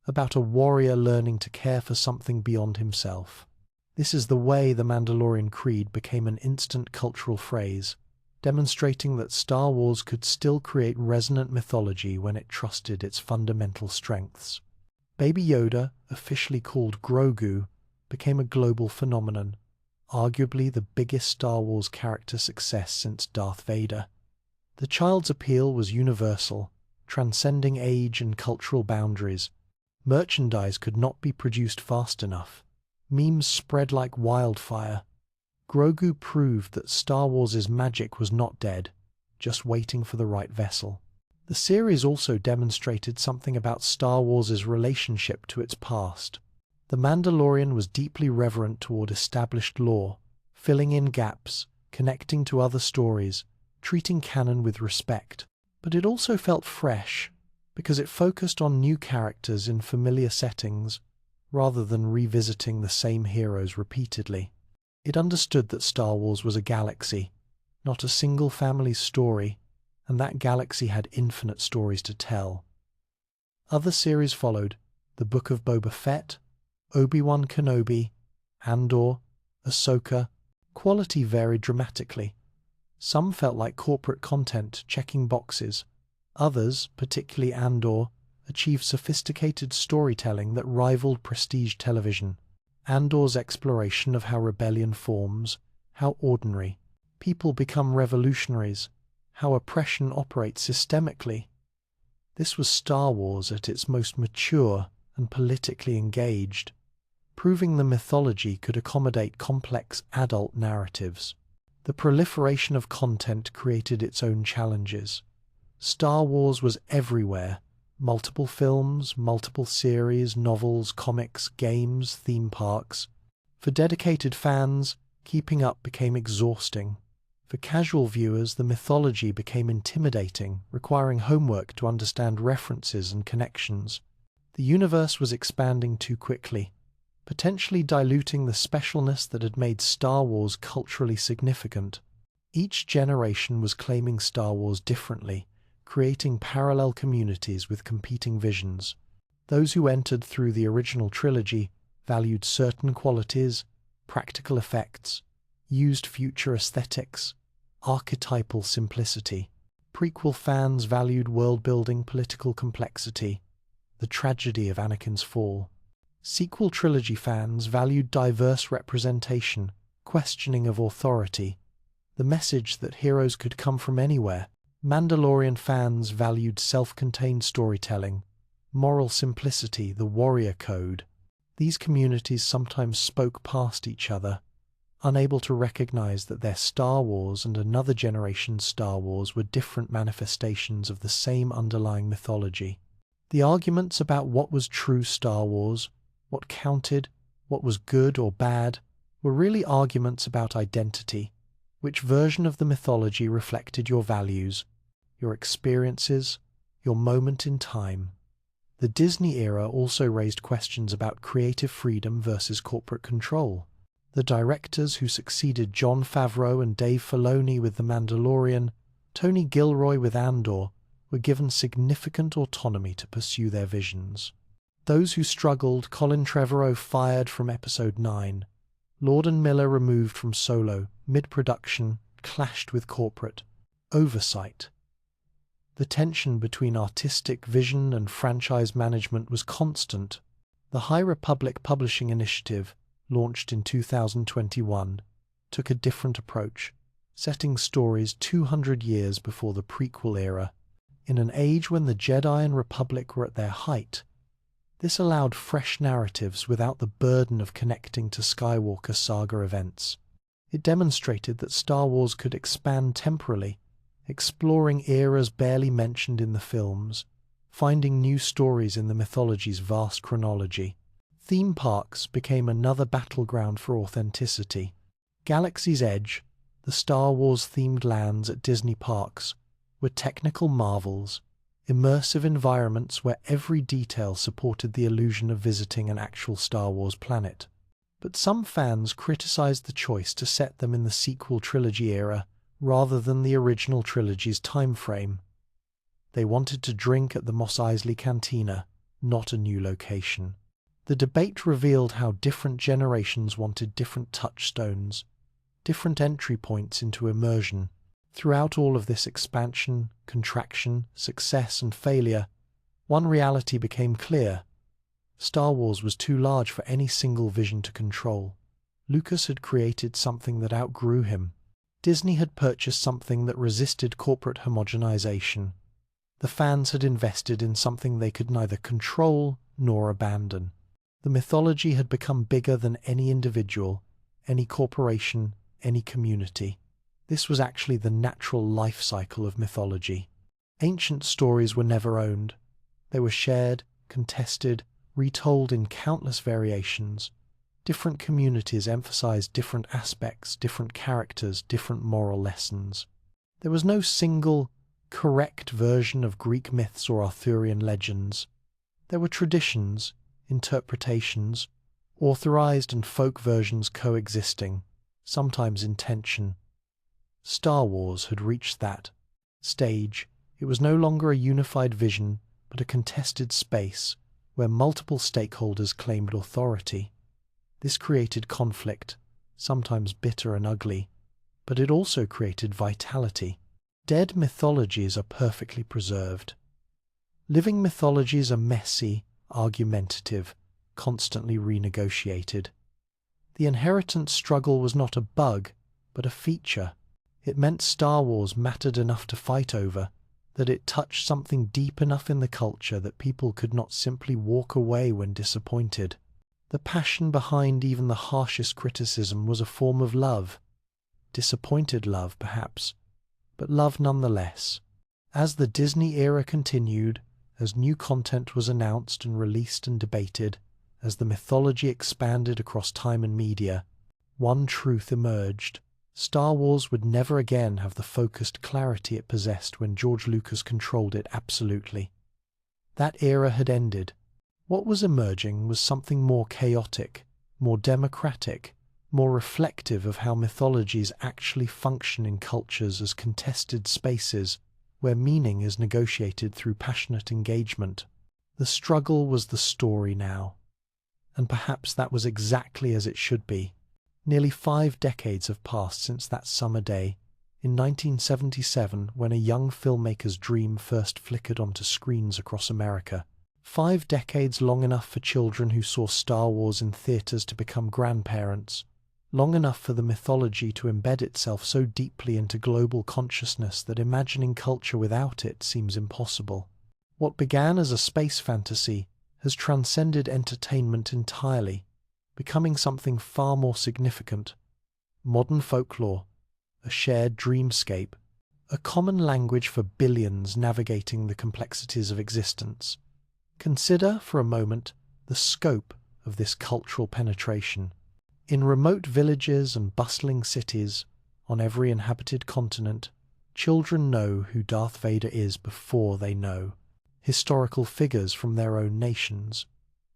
about a warrior learning to care for something beyond himself. This is the way the Mandalorian Creed became an instant cultural phrase, demonstrating that Star Wars could still create resonant mythology when it trusted its fundamental strengths. Baby Yoda, officially called Grogu, became a global phenomenon, arguably the biggest Star Wars character success since Darth Vader. The child's appeal was universal, transcending age and cultural boundaries. Merchandise could not be produced fast enough. Memes spread like wildfire. Grogu proved that Star Wars' magic was not dead, just waiting for the right vessel. The series also demonstrated something about Star Wars' relationship to its past. The Mandalorian was deeply reverent toward established lore, filling in gaps, connecting to other stories, treating canon with respect. But it also felt fresh, because it focused on new characters in familiar settings, rather than revisiting the same heroes repeatedly. It understood that Star Wars was a galaxy, not a single family's story, and that galaxy had infinite stories to tell. Other series followed: The Book of Boba Fett, Obi-Wan Kenobi, Andor, Ahsoka. Quality varied dramatically. Some felt like corporate content checking boxes. Others, particularly Andor, achieved sophisticated storytelling that rivaled prestige television. Andor's exploration of how rebellion forms, how ordinary people become revolutionaries, how oppression operates systemically. This was Star Wars at its most mature and politically engaged, proving the mythology could accommodate complex adult narratives. The proliferation of content created its own challenges. Star Wars was everywhere: multiple films, multiple series, novels, comics, games, theme parks. For dedicated fans, keeping up became exhausting. For casual viewers, the mythology became intimidating, requiring homework to understand references and connections. The universe was expanding too quickly, potentially diluting the specialness that had made Star Wars culturally significant. Each generation was claiming Star Wars differently, creating parallel communities with competing visions. Those who entered through the original trilogy valued certain qualities, practical effects, used future aesthetics, archetypal simplicity. Prequel fans valued world-building, political complexity, the tragedy of Anakin's fall. Sequel trilogy fans valued diverse representation, questioning of authority, the message that heroes could come from anywhere. Mandalorian fans valued self-contained storytelling, moral simplicity, the warrior code. These communities sometimes spoke past each other, unable to recognize that their Star Wars and another generation's Star Wars were different manifestations of the same underlying mythology. The arguments about what was true Star Wars, what counted, what was good or bad, were really arguments about identity. Which version of the mythology reflected your values, your experiences, your moment in time? The Disney era also raised questions about creative freedom versus corporate control. The directors who succeeded Jon Favreau and Dave Filoni with The Mandalorian, Tony Gilroy with Andor, were given significant autonomy to pursue their visions. Those who struggled, Colin Trevorrow fired from Episode 9, Lord and Miller removed from Solo, mid-production, clashed with corporate oversight. The tension between artistic vision and franchise management was constant. The High Republic Publishing Initiative, launched in 2021, took a different approach, setting stories 200 years before the prequel era. In an age when the Jedi and Republic were at their height, this allowed fresh narratives without the burden of connecting to Skywalker saga events. It demonstrated that Star Wars could expand temporally, exploring eras barely mentioned in the films, finding new stories in the mythology's vast chronology. Theme parks became another battleground for authenticity. Galaxy's Edge, the Star Wars-themed lands at Disney parks, were technical marvels, immersive environments where every detail supported the illusion of visiting an actual Star Wars planet. But some fans criticized the choice to set them in the sequel trilogy era rather than the original trilogy's time frame. They wanted to drink at the Mos Eisley Cantina, not a new location. The debate revealed how different generations wanted different touchstones, different entry points into immersion. Throughout all of this expansion, contraction, success and failure, one reality became clear. Star Wars was too large for any single vision to control. Lucas had created something that outgrew him. Disney had purchased something that resisted corporate homogenization. The fans had invested in something they could neither control nor abandon. The mythology had become bigger than any individual, any corporation, any community. This was actually the natural life cycle of mythology. Ancient stories were never owned. They were shared, contested, retold in countless variations. Different communities emphasized different aspects, different characters, different moral lessons. There was no single, correct version of Greek myths or Arthurian legends. There were traditions, interpretations, authorized and folk versions coexisting, sometimes in tension. Star Wars had reached that stage. It was no longer a unified vision, but a contested space where multiple stakeholders claimed authority. This created conflict, sometimes bitter and ugly, but it also created vitality. Dead mythologies are perfectly preserved. Living mythologies are messy, argumentative, constantly renegotiated. The inheritance struggle was not a bug, but a feature. It meant Star Wars mattered enough to fight over, that it touched something deep enough in the culture that people could not simply walk away when disappointed. The passion behind even the harshest criticism was a form of love. Disappointed love, perhaps, but love nonetheless. As the Disney era continued, as new content was announced and released and debated, as the mythology expanded across time and media, one truth emerged. Star Wars would never again have the focused clarity it possessed when George Lucas controlled it absolutely. That era had ended. What was emerging was something more chaotic, more democratic, more reflective of how mythologies actually function in cultures as contested spaces where meaning is negotiated through passionate engagement. The struggle was the story now, and perhaps that was exactly as it should be. Nearly 5 decades have passed since that summer day, in 1977, when a young filmmaker's dream first flickered onto screens across America. 5 decades long enough for children who saw Star Wars in theaters to become grandparents, long enough for the mythology to embed itself so deeply into global consciousness that imagining culture without it seems impossible. What began as a space fantasy has transcended entertainment entirely, becoming something far more significant. Modern folklore, a shared dreamscape, a common language for billions navigating the complexities of existence. Consider, for a moment, the scope of this cultural penetration. In remote villages and bustling cities, on every inhabited continent, children know who Darth Vader is before they know historical figures from their own nations.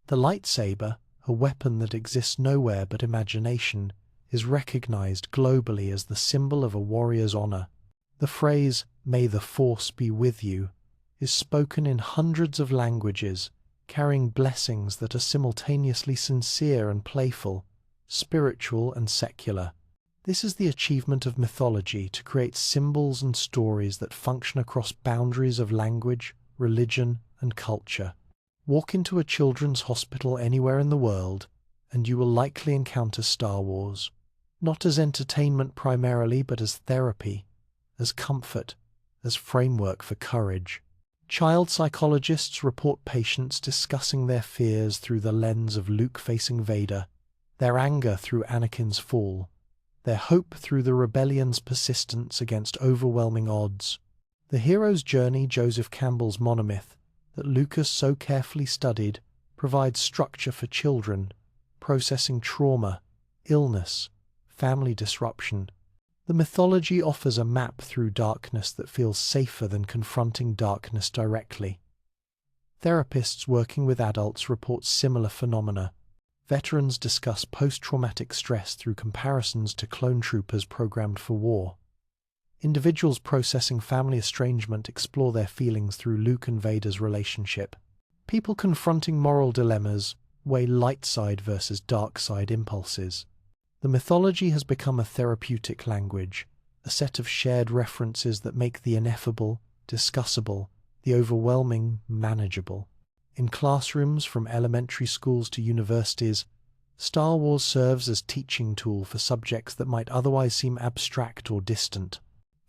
The lightsaber, a weapon that exists nowhere but imagination, is recognized globally as the symbol of a warrior's honor. The phrase, "May the Force be with you," is spoken in hundreds of languages, carrying blessings that are simultaneously sincere and playful, spiritual and secular. This is the achievement of mythology, to create symbols and stories that function across boundaries of language, religion, and culture. Walk into a children's hospital anywhere in the world, and you will likely encounter Star Wars, not as entertainment primarily, but as therapy, as comfort, as framework for courage. Child psychologists report patients discussing their fears through the lens of Luke facing Vader, their anger through Anakin's fall, their hope through the rebellion's persistence against overwhelming odds. The hero's journey, Joseph Campbell's monomyth, that Lucas so carefully studied, provides structure for children, processing trauma, illness, family disruption. The mythology offers a map through darkness that feels safer than confronting darkness directly. Therapists working with adults report similar phenomena. Veterans discuss post-traumatic stress through comparisons to clone troopers programmed for war. Individuals processing family estrangement explore their feelings through Luke and Vader's relationship. People confronting moral dilemmas weigh light side versus dark side impulses. The mythology has become a therapeutic language, a set of shared references that make the ineffable discussable, the overwhelming manageable. In classrooms, from elementary schools to universities, Star Wars serves as teaching tool for subjects that might otherwise seem abstract or distant.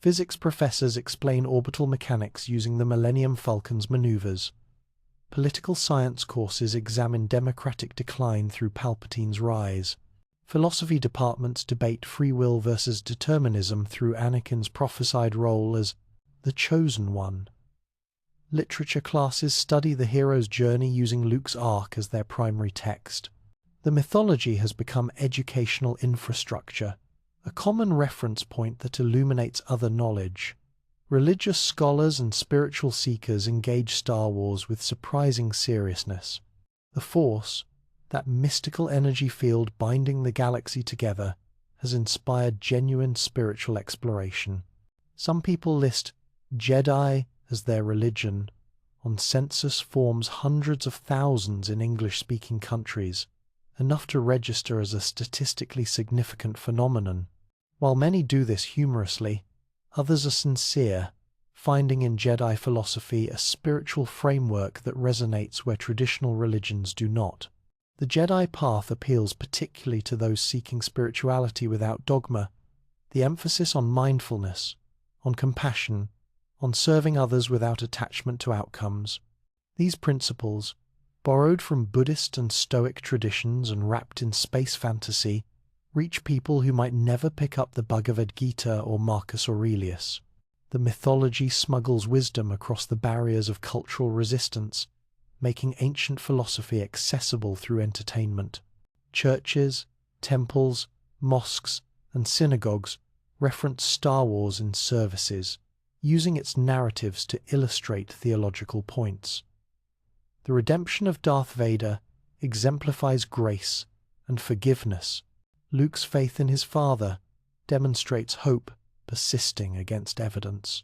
Physics professors explain orbital mechanics using the Millennium Falcon's maneuvers. Political science courses examine democratic decline through Palpatine's rise. Philosophy departments debate free will versus determinism through Anakin's prophesied role as the Chosen One. Literature classes study the hero's journey using Luke's arc as their primary text. The mythology has become educational infrastructure, a common reference point that illuminates other knowledge. Religious scholars and spiritual seekers engage Star Wars with surprising seriousness. The Force, that mystical energy field binding the galaxy together, has inspired genuine spiritual exploration. Some people list Jedi as their religion on census forms hundreds of thousands in English-speaking countries, enough to register as a statistically significant phenomenon. While many do this humorously, others are sincere, finding in Jedi philosophy a spiritual framework that resonates where traditional religions do not. The Jedi path appeals particularly to those seeking spirituality without dogma, the emphasis on mindfulness, on compassion, on serving others without attachment to outcomes. These principles, borrowed from Buddhist and Stoic traditions and wrapped in space fantasy, reach people who might never pick up the Bhagavad Gita or Marcus Aurelius. The mythology smuggles wisdom across the barriers of cultural resistance, making ancient philosophy accessible through entertainment. Churches, temples, mosques, and synagogues reference Star Wars in services, using its narratives to illustrate theological points. The redemption of Darth Vader exemplifies grace and forgiveness. Luke's faith in his father demonstrates hope persisting against evidence.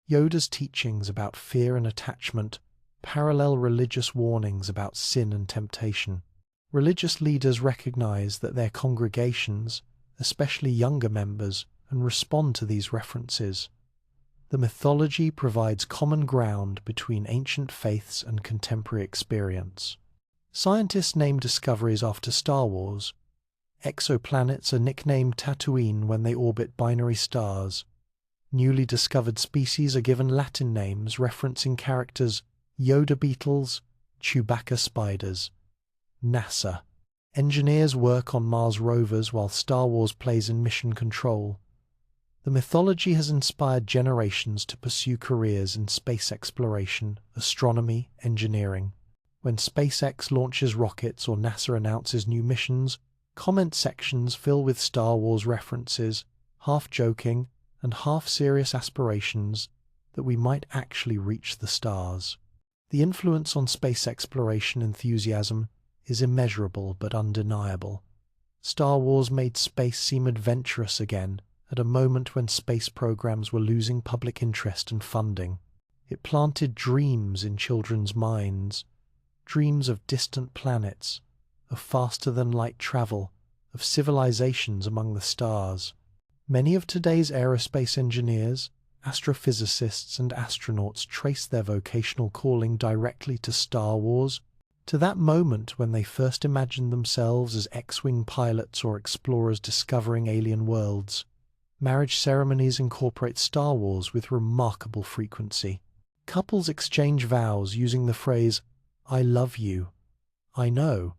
Yoda's teachings about fear and attachment parallel religious warnings about sin and temptation. Religious leaders recognize that their congregations, especially younger members, and respond to these references. The mythology provides common ground between ancient faiths and contemporary experience. Scientists name discoveries after Star Wars. Exoplanets are nicknamed Tatooine when they orbit binary stars. Newly discovered species are given Latin names referencing characters Yoda beetles, Chewbacca spiders. NASA. Engineers work on Mars rovers while Star Wars plays in mission control. The mythology has inspired generations to pursue careers in space exploration, astronomy, engineering. When SpaceX launches rockets or NASA announces new missions, comment sections fill with Star Wars references, half joking and half serious aspirations that we might actually reach the stars. The influence on space exploration enthusiasm is immeasurable but undeniable. Star Wars made space seem adventurous again at a moment when space programs were losing public interest and funding. It planted dreams in children's minds, dreams of distant planets, of faster-than-light travel, of civilizations among the stars. Many of today's aerospace engineers, astrophysicists and astronauts trace their vocational calling directly to Star Wars, to that moment when they first imagined themselves as X-Wing pilots or explorers discovering alien worlds. Marriage ceremonies incorporate Star Wars with remarkable frequency. Couples exchange vows using the phrase, "I love you, I know,"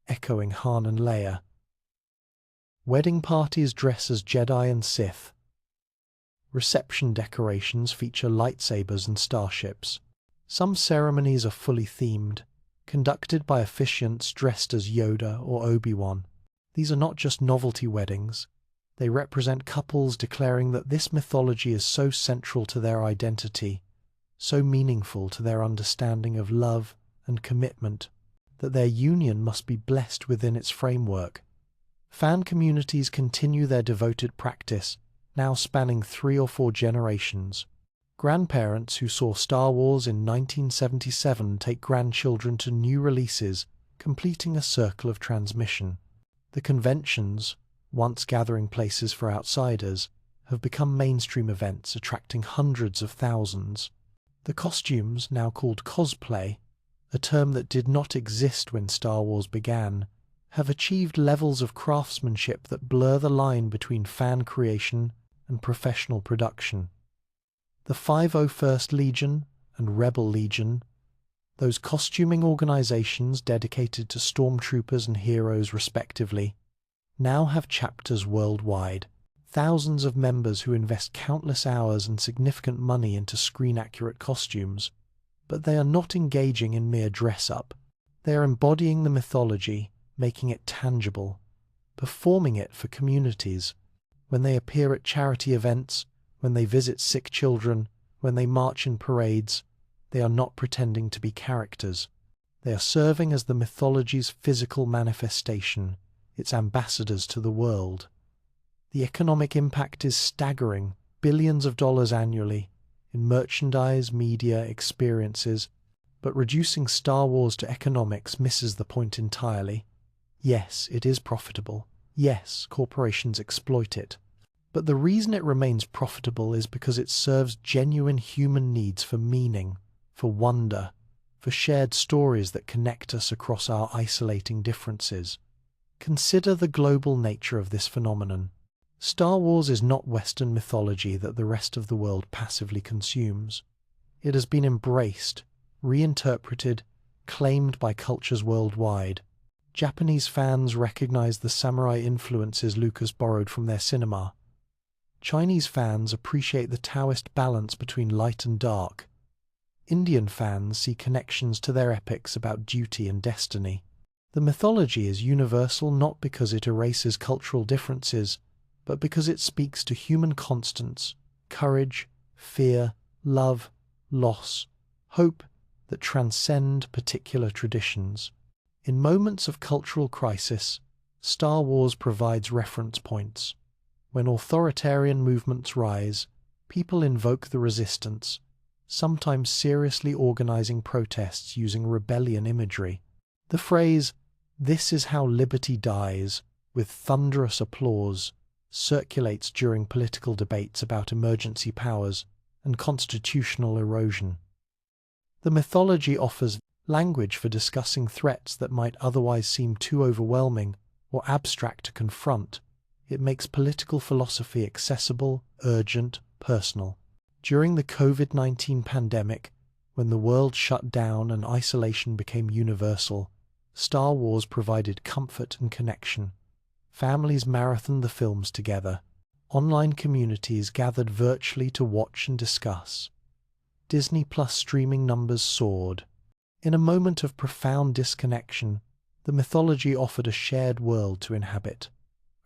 echoing Han and Leia. Wedding parties dress as Jedi and Sith. Reception decorations feature lightsabers and starships. Some ceremonies are fully themed, conducted by officiants dressed as Yoda or Obi-Wan. These are not just novelty weddings. They represent couples declaring that this mythology is so central to their identity, so meaningful to their understanding of love and commitment, that their union must be blessed within its framework. Fan communities continue their devoted practice, now spanning 3 or 4 generations. Grandparents who saw Star Wars in 1977 take grandchildren to new releases, completing a circle of transmission. The conventions, once gathering places for outsiders, have become mainstream events attracting hundreds of thousands. The costumes, now called cosplay, a term that did not exist when Star Wars began, have achieved levels of craftsmanship that blur the line between fan creation and professional production. The 501st Legion and Rebel Legion, those costuming organizations dedicated to stormtroopers and heroes respectively, now have chapters worldwide. Thousands of members who invest countless hours and significant money into screen-accurate costumes, but they are not engaging in mere dress-up. They are embodying the mythology, making it tangible, performing it for communities. When they appear at charity events, when they visit sick children, when they march in parades, they are not pretending to be characters. They are serving as the mythology's physical manifestation, its ambassadors to the world. The economic impact is staggering, billions of dollars annually, in merchandise, media, experiences, but reducing Star Wars to economics misses the point entirely. Yes, it is profitable. Yes, corporations exploit it. But the reason it remains profitable is because it serves genuine human needs for meaning, for wonder, for shared stories that connect us across our isolating differences. Consider the global nature of this phenomenon. Star Wars is not Western mythology that the rest of the world passively consumes. It has been embraced, reinterpreted, claimed by cultures worldwide. Japanese fans recognize the samurai influences Lucas borrowed from their cinema. Chinese fans appreciate the Taoist balance between light and dark. Indian fans see connections to their epics about duty and destiny. The mythology is universal not because it erases cultural differences, but because it speaks to human constants, courage, fear, love, loss, hope that transcend particular traditions. In moments of cultural crisis, Star Wars provides reference points. When authoritarian movements rise, people invoke the resistance, sometimes seriously organizing protests using rebellion imagery. The phrase, "This is how liberty dies," with thunderous applause, circulates during political debates about emergency powers and constitutional erosion. The mythology offers language for discussing threats that might otherwise seem too overwhelming or abstract to confront. It makes political philosophy accessible, urgent, personal. During the COVID-19 pandemic, when the world shut down and isolation became universal, Star Wars provided comfort and connection. Families marathoned the films together. Online communities gathered virtually to watch and discuss. Disney Plus streaming numbers soared. In a moment of profound disconnection, the mythology offered a shared world to inhabit,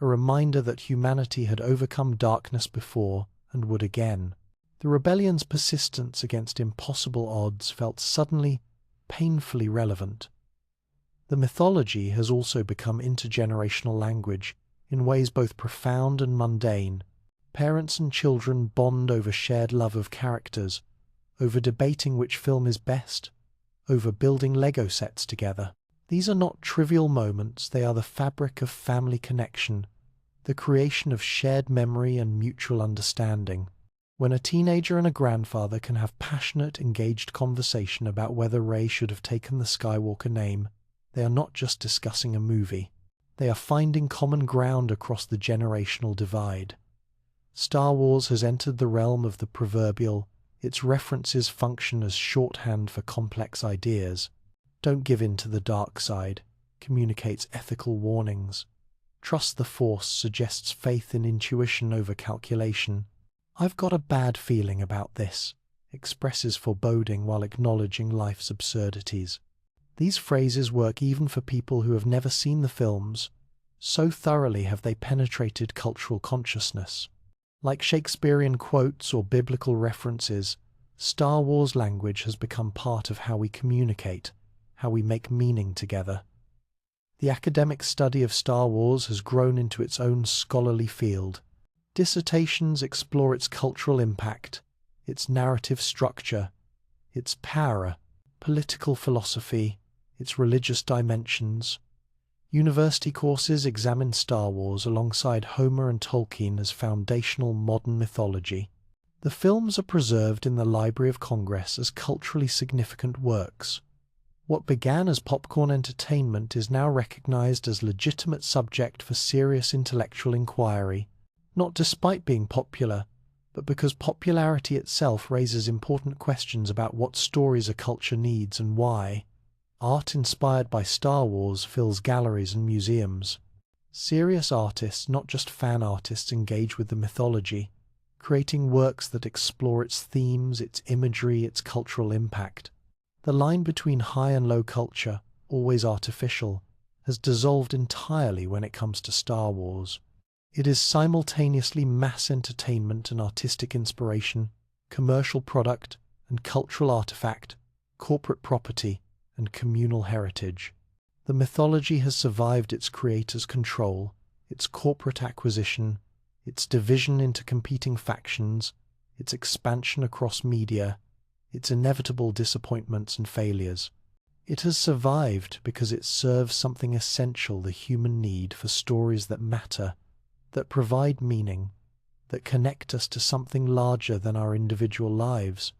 a reminder that humanity had overcome darkness before and would again. The rebellion's persistence against impossible odds felt suddenly, painfully relevant. The mythology has also become intergenerational language in ways both profound and mundane. Parents and children bond over shared love of characters, over debating which film is best, over building Lego sets together. These are not trivial moments, they are the fabric of family connection, the creation of shared memory and mutual understanding. When a teenager and a grandfather can have passionate, engaged conversation about whether Rey should have taken the Skywalker name, they are not just discussing a movie. They are finding common ground across the generational divide. Star Wars has entered the realm of the proverbial. Its references function as shorthand for complex ideas. Don't give in to the dark side communicates ethical warnings. Trust the Force suggests faith in intuition over calculation. I've got a bad feeling about this expresses foreboding while acknowledging life's absurdities. These phrases work even for people who have never seen the films. So thoroughly have they penetrated cultural consciousness. Like Shakespearean quotes or biblical references, Star Wars language has become part of how we communicate, how we make meaning together. The academic study of Star Wars has grown into its own scholarly field. Dissertations explore its cultural impact, its narrative structure, its power, political philosophy, its religious dimensions. University courses examine Star Wars alongside Homer and Tolkien as foundational modern mythology. The films are preserved in the Library of Congress as culturally significant works. What began as popcorn entertainment is now recognized as legitimate subject for serious intellectual inquiry, not despite being popular, but because popularity itself raises important questions about what stories a culture needs and why. Art inspired by Star Wars fills galleries and museums. Serious artists, not just fan artists, engage with the mythology, creating works that explore its themes, its imagery, its cultural impact. The line between high and low culture, always artificial, has dissolved entirely when it comes to Star Wars. It is simultaneously mass entertainment and artistic inspiration, commercial product and cultural artifact, corporate property and communal heritage. The mythology has survived its creator's control, its corporate acquisition, its division into competing factions, its expansion across media, its inevitable disappointments and failures. It has survived because it serves something essential: the human need for stories that matter, that provide meaning, that connect us to something larger than our individual lives.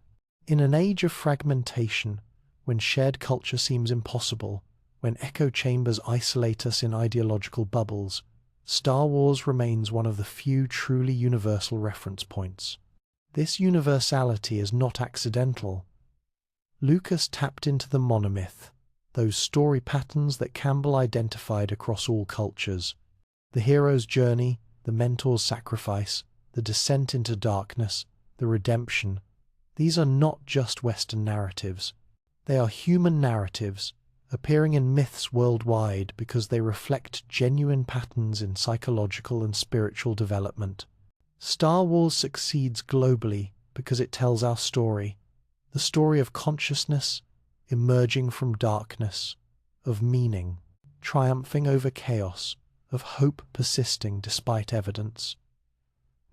In an age of fragmentation, when shared culture seems impossible, when echo chambers isolate us in ideological bubbles, Star Wars remains one of the few truly universal reference points. This universality is not accidental. Lucas tapped into the monomyth, those story patterns that Campbell identified across all cultures. The hero's journey, the mentor's sacrifice, the descent into darkness, the redemption. These are not just Western narratives. They are human narratives, appearing in myths worldwide because they reflect genuine patterns in psychological and spiritual development. Star Wars succeeds globally because it tells our story, the story of consciousness emerging from darkness, of meaning triumphing over chaos, of hope persisting despite evidence.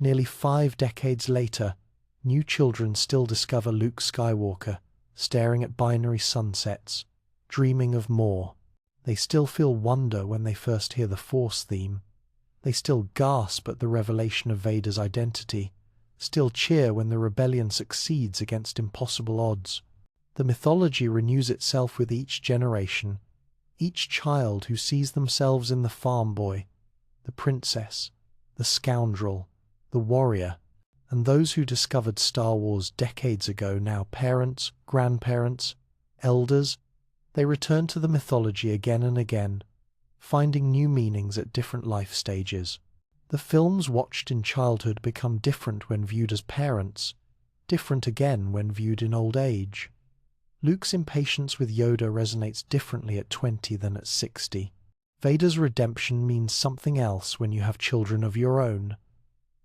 Nearly 5 decades later, new children still discover Luke Skywalker, staring at binary sunsets, dreaming of more. They still feel wonder when they first hear the Force theme. They still gasp at the revelation of Vader's identity, still cheer when the rebellion succeeds against impossible odds. The mythology renews itself with each generation, each child who sees themselves in the farm boy, the princess, the scoundrel, the warrior, and those who discovered Star Wars decades ago, now parents, grandparents, elders, they return to the mythology again and again, finding new meanings at different life stages. The films watched in childhood become different when viewed as parents, different again when viewed in old age. Luke's impatience with Yoda resonates differently at 20 than at 60. Vader's redemption means something else when you have children of your own.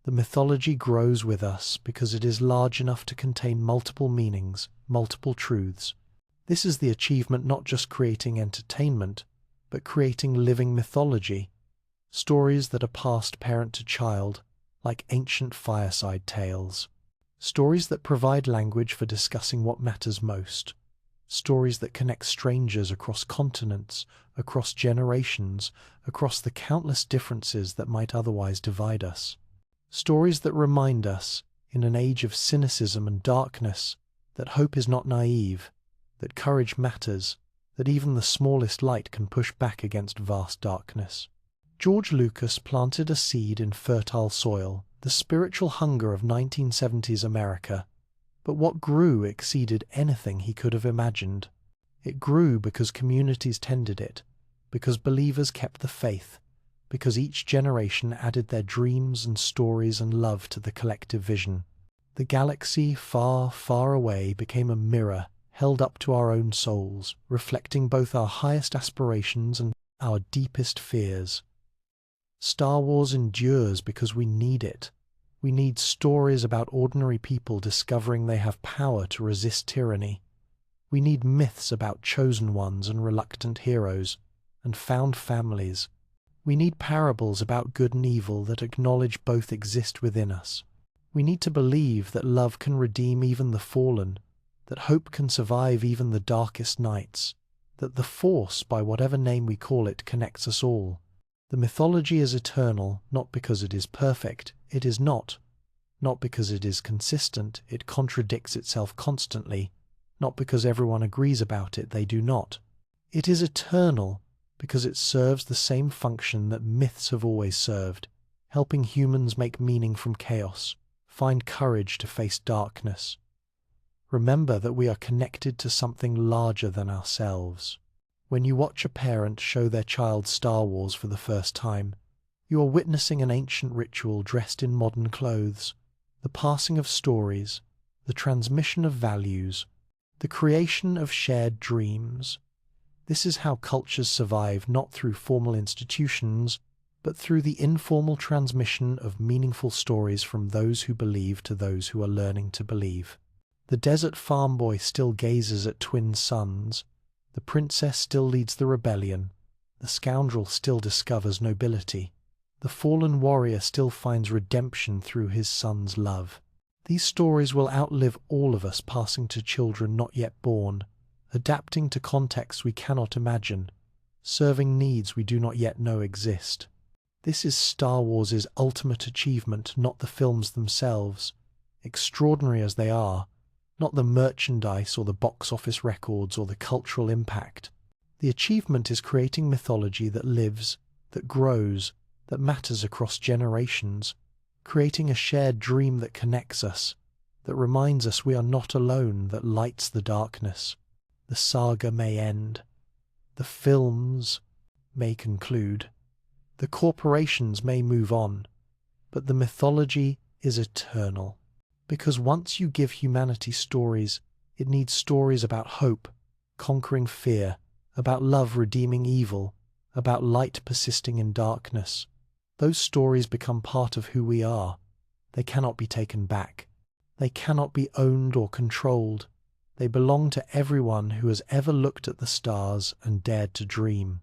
The mythology grows with us because it is large enough to contain multiple meanings, multiple truths. This is the achievement not just creating entertainment, but creating living mythology, stories that are passed parent to child, like ancient fireside tales. Stories that provide language for discussing what matters most. Stories that connect strangers across continents, across generations, across the countless differences that might otherwise divide us. Stories that remind us, in an age of cynicism and darkness, that hope is not naive, that courage matters, that even the smallest light can push back against vast darkness. George Lucas planted a seed in fertile soil, the spiritual hunger of 1970s America. But what grew exceeded anything he could have imagined. It grew because communities tended it, because believers kept the faith, because each generation added their dreams and stories and love to the collective vision. The galaxy far, far away became a mirror held up to our own souls, reflecting both our highest aspirations and our deepest fears. Star Wars endures because we need it. We need stories about ordinary people discovering they have power to resist tyranny. We need myths about chosen ones and reluctant heroes, and found families. We need parables about good and evil that acknowledge both exist within us. We need to believe that love can redeem even the fallen, that hope can survive even the darkest nights, that the Force, by whatever name we call it, connects us all. The mythology is eternal, not because it is perfect, it is not. Not because it is consistent, it contradicts itself constantly. Not because everyone agrees about it, they do not. It is eternal because it serves the same function that myths have always served, helping humans make meaning from chaos, find courage to face darkness. Remember that we are connected to something larger than ourselves. When you watch a parent show their child Star Wars for the first time, you are witnessing an ancient ritual dressed in modern clothes, the passing of stories, the transmission of values, the creation of shared dreams. This is how cultures survive, not through formal institutions, but through the informal transmission of meaningful stories from those who believe to those who are learning to believe. The desert farm boy still gazes at twin suns. The princess still leads the rebellion. The scoundrel still discovers nobility. The fallen warrior still finds redemption through his son's love. These stories will outlive all of us, passing to children not yet born, adapting to contexts we cannot imagine, serving needs we do not yet know exist. This is Star Wars' ultimate achievement, not the films themselves, extraordinary as they are, not the merchandise or the box office records or the cultural impact. The achievement is creating mythology that lives, that grows, that matters across generations, creating a shared dream that connects us, that reminds us we are not alone, that lights the darkness. The saga may end. The films may conclude. The corporations may move on. But the mythology is eternal. Because once you give humanity stories, it needs stories about hope, conquering fear, about love redeeming evil, about light persisting in darkness. Those stories become part of who we are. They cannot be taken back. They cannot be owned or controlled. They belong to everyone who has ever looked at the stars and dared to dream.